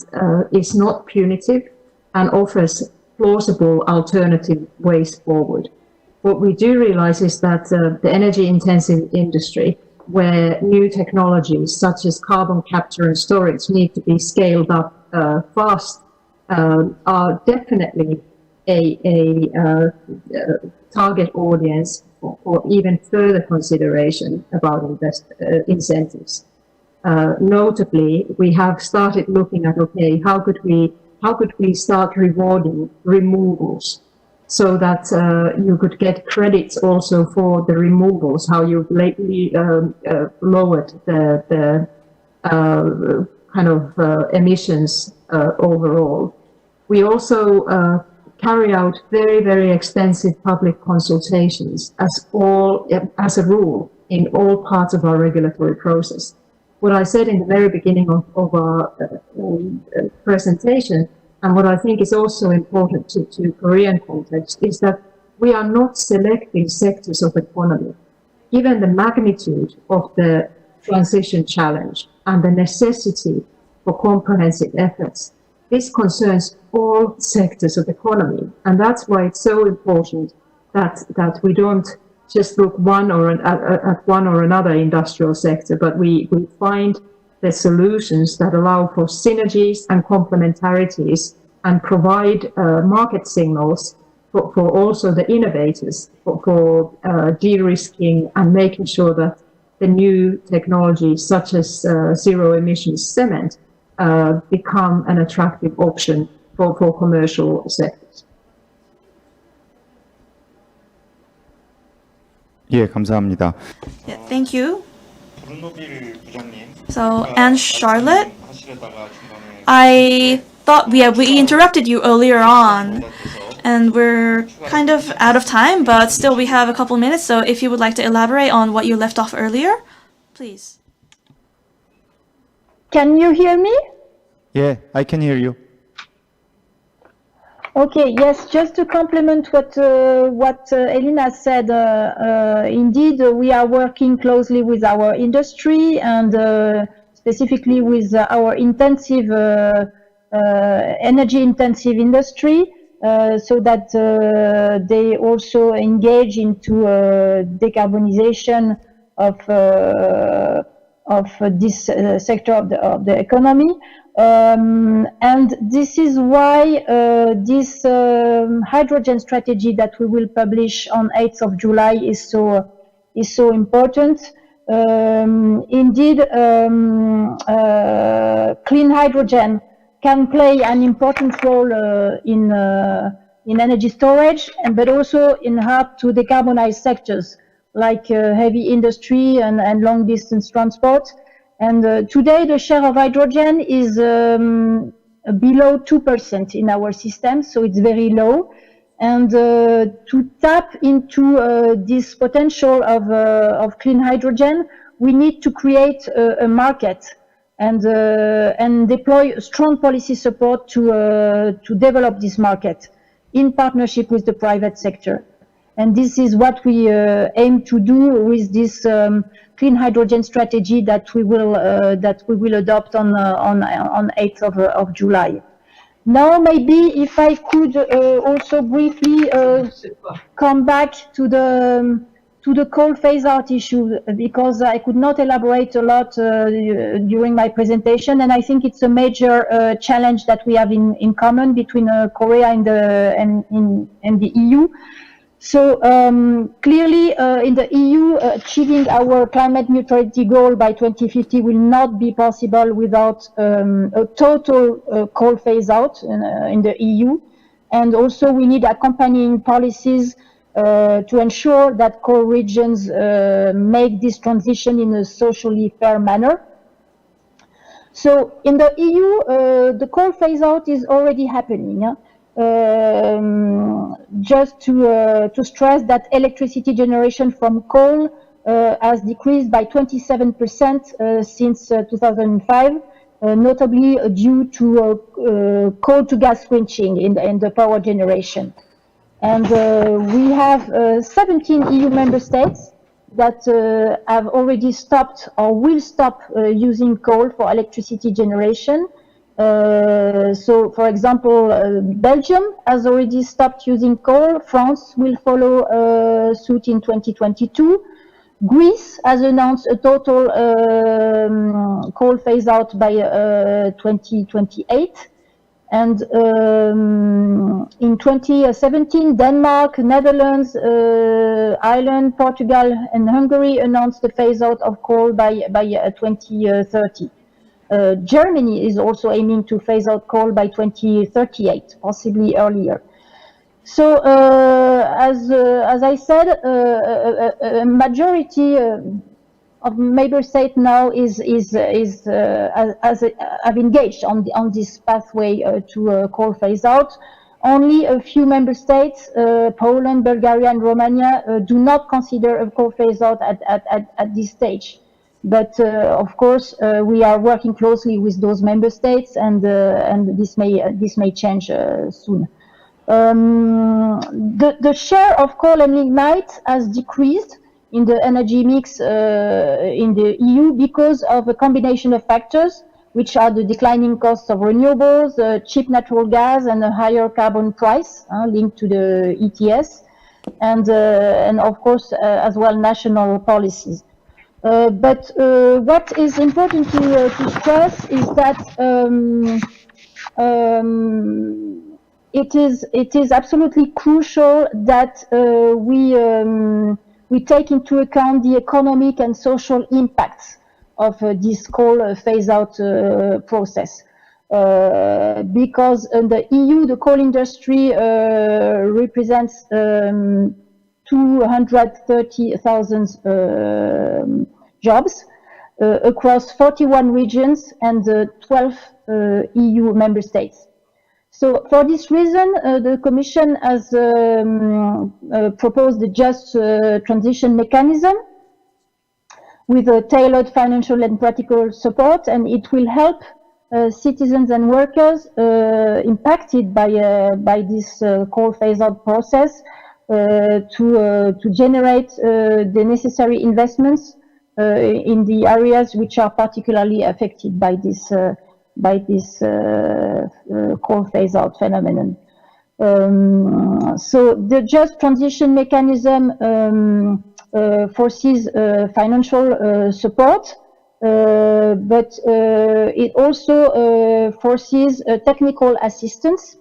is not punitive and offers plausible alternative ways forward. What we do realize is that the energy-intensive industry, where new technologies such as carbon capture and storage need to be scaled up fast, are definitely a target audience for even further consideration about incentives. Notably, we have started looking at, okay, how could we start rewarding removals so that you could get credits also for the removals, how you've lately lowered the kind of emissions overall. We also carry out very, very extensive public consultations as a rule in all parts of our regulatory process. What I said in the very beginning of our presentation, and what I think is also important to Korean context, is that we are not selecting sectors of economy. Given the magnitude of the transition challenge and the necessity for comprehensive efforts, this concerns all sectors of economy. And that's why it's so important that we don't just look at one or another industrial sector, but we find the solutions that allow for synergies and complementarities and provide market signals for also the innovators for de-risking and making sure that the new technologies such as zero emissions cement become an attractive option for commercial sectors. 예, 감사합니다. Yeah, thank you. So, Anne Charlotte, I thought we interrupted you earlier on, and we're kind of out of time, but still we have a couple minutes, so if you would like to elaborate on what you left off earlier, please. Can you hear me? Yeah, I can hear you. Okay, yes, just to complement what Elina said, indeed, we are working closely with our industry and specifically with our intensive, energy-intensive industry, so that they also engage into decarbonization of this sector of the economy. And this is why this hydrogen strategy that we will publish on 8th of July is so important. Indeed, clean hydrogen can play an important role in energy storage, but also in hard to decarbonize sectors like heavy industry and long distance transport. And today the share of hydrogen is below 2% in our system, so it's very low. And to tap into this potential of clean hydrogen, we need to create a market and deploy strong policy support to develop this market in partnership with the private sector. And this is what we aim to do with this clean hydrogen strategy that we will adopt on 8th of July. Now, maybe if I could also briefly come back to to the coal phase-out issue, because I could not elaborate a lot during my presentation, and I think it's a major challenge that we have in common between Korea and the EU. So clearly, in the EU, achieving our climate neutrality goal by 2050 will not be possible without a total coal phase-out in the EU, and also we need accompanying policies to ensure that coal regions make this transition in a socially fair manner. So in the EU, the coal phase-out is already happening. Just to stress that electricity generation from coal has decreased by 27% since 2005, notably due to coal to gas switching in the power generation. And we have 17 EU member states that have already stopped or will stop using coal for electricity generation. So, for example, Belgium has already stopped using coal. France will follow suit in 2022. Greece has announced a total coal phase-out by 2028. And in 2017, Denmark, Netherlands, Ireland, Portugal, and Hungary announced the phase-out of coal by 2030. Germany is also aiming to phase out coal by 2038, possibly earlier. So, as I said, a majority of member states now have engaged on this pathway to coal phase out. Only a few member states, Poland, Bulgaria, and Romania, do not consider a coal phase out at this stage. But of course, we are working closely with those member states, and this may change soon. The share of coal and lignite has decreased in the energy mix in the EU because of a combination of factors, which are the declining costs of renewables, cheap natural gas, and a higher carbon price linked to the ETS, and of course as well national policies. But what is important to stress is that it is absolutely crucial that we take into account the economic and social impacts of this coal phase-out process. Because in the EU, the coal industry represents 230,000 jobs across 41 regions and 12 EU member states. So for this reason, the Commission has proposed a just transition mechanism with a tailored financial and practical support, and it will help citizens and workers impacted by this coal phase-out process to generate the necessary investments in the areas which are particularly affected by this coal phase-out phenomenon. So the just transition mechanism foresees financial support, but it also foresees technical assistance.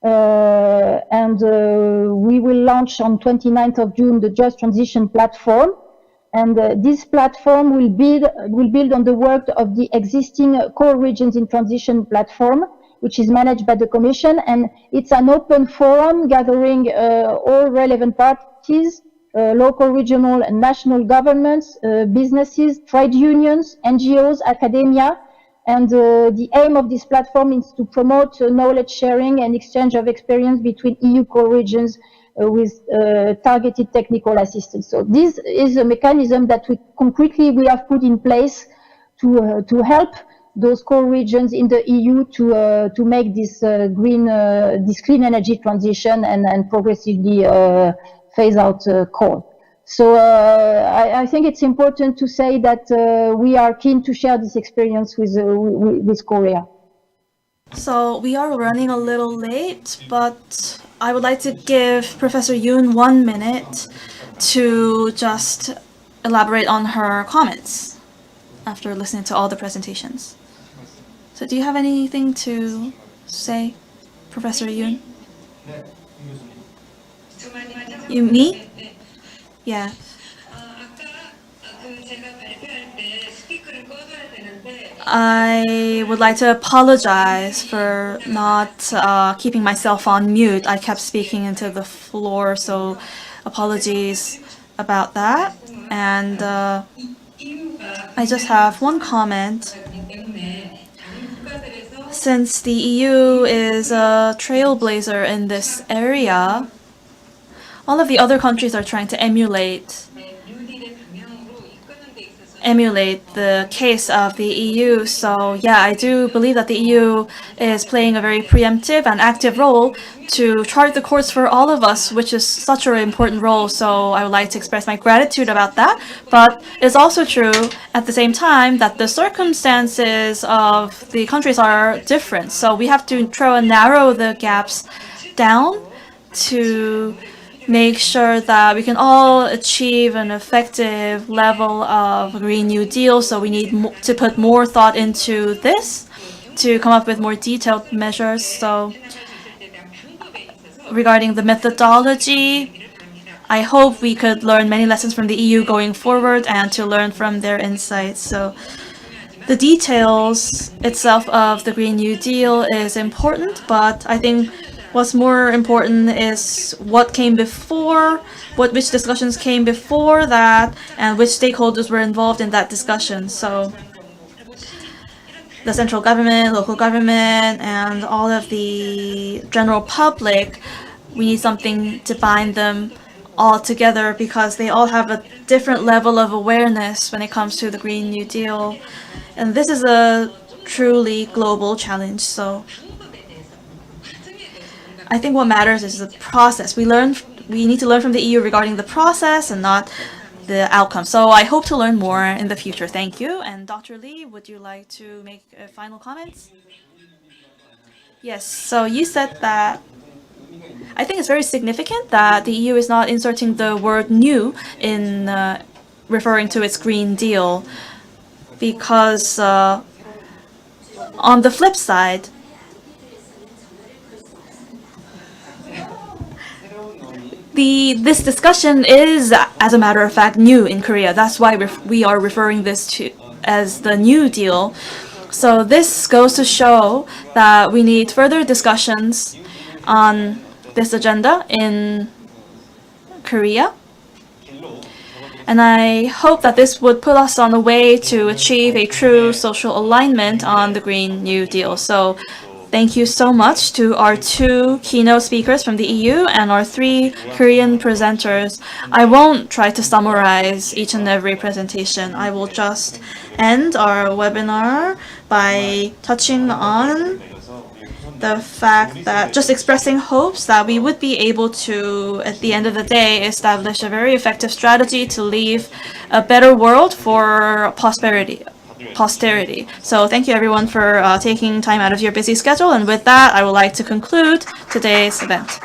And we will launch on 29th of June the Just Transition platform, and this platform will build on the work of the existing core regions in transition platform, which is managed by the Commission, and it's an open forum gathering all relevant parties, local, regional, and national governments, businesses, trade unions, NGOs, academia. And the aim of this platform is to promote knowledge sharing and exchange of experience between EU core regions with targeted technical assistance. So this is a mechanism that we have put in place to help those core regions in the EU to make this clean energy transition and progressively phase out coal. So I think it's important to say that we are keen to share this experience with Korea. So we are running a little late, but I would like to give Professor Yoon 1 minute to just elaborate on her comments after listening to all the presentations. So do you have anything to say, Professor Yoon? You, me? Yeah. I would like to apologize for not keeping myself on mute. I kept speaking into the floor, so apologies about that. And I just have one comment. Since the EU is a trailblazer in this area, all of the other countries are trying to emulate the case of the EU. So yeah, I do believe that the EU is playing a very preemptive and active role to chart the course for all of us, which is such an important role. So I would like to express my gratitude about that. But it's also true at the same time that the circumstances of the countries are different. So we have to try and narrow the gaps down to make sure that we can all achieve an effective level of Green New Deal. So we need to put more thought into this to come up with more detailed measures. So regarding the methodology, I hope we could learn many lessons from the EU going forward and to learn from their insights. So the details itself of the Green New Deal is important, but I think what's more important is what came before, which discussions came before that, and which stakeholders were involved in that discussion. So the central government, local government, and all of the general public, we need something to bind them all together because they all have a different level of awareness when it comes to the Green New Deal. And this is a truly global challenge. So I think what matters is the process. We need to learn from the EU regarding the process and not the outcome. So I hope to learn more in the future. Thank you. And Dr. Lee, would you like to make final comments? Yes. So you said that I think it's very significant that the EU is not inserting the word new in referring to its Green Deal because on the flip side, this discussion is, as a matter of fact, new in Korea. That's why we are referring this to as the New Deal. So this goes to show that we need further discussions on this agenda in Korea. And I hope that this would put us on the way to achieve a true social alignment on the Green New Deal. So thank you so much to our 2 keynote speakers from the EU and our 3 Korean presenters. I won't try to summarize each and every presentation. I will just end our webinar by touching on the fact that just expressing hopes that we would be able to, at the end of the day, establish a very effective strategy to leave a better world for posterity. So thank you everyone for taking time out of your busy schedule. And with that, I would like to conclude today's event.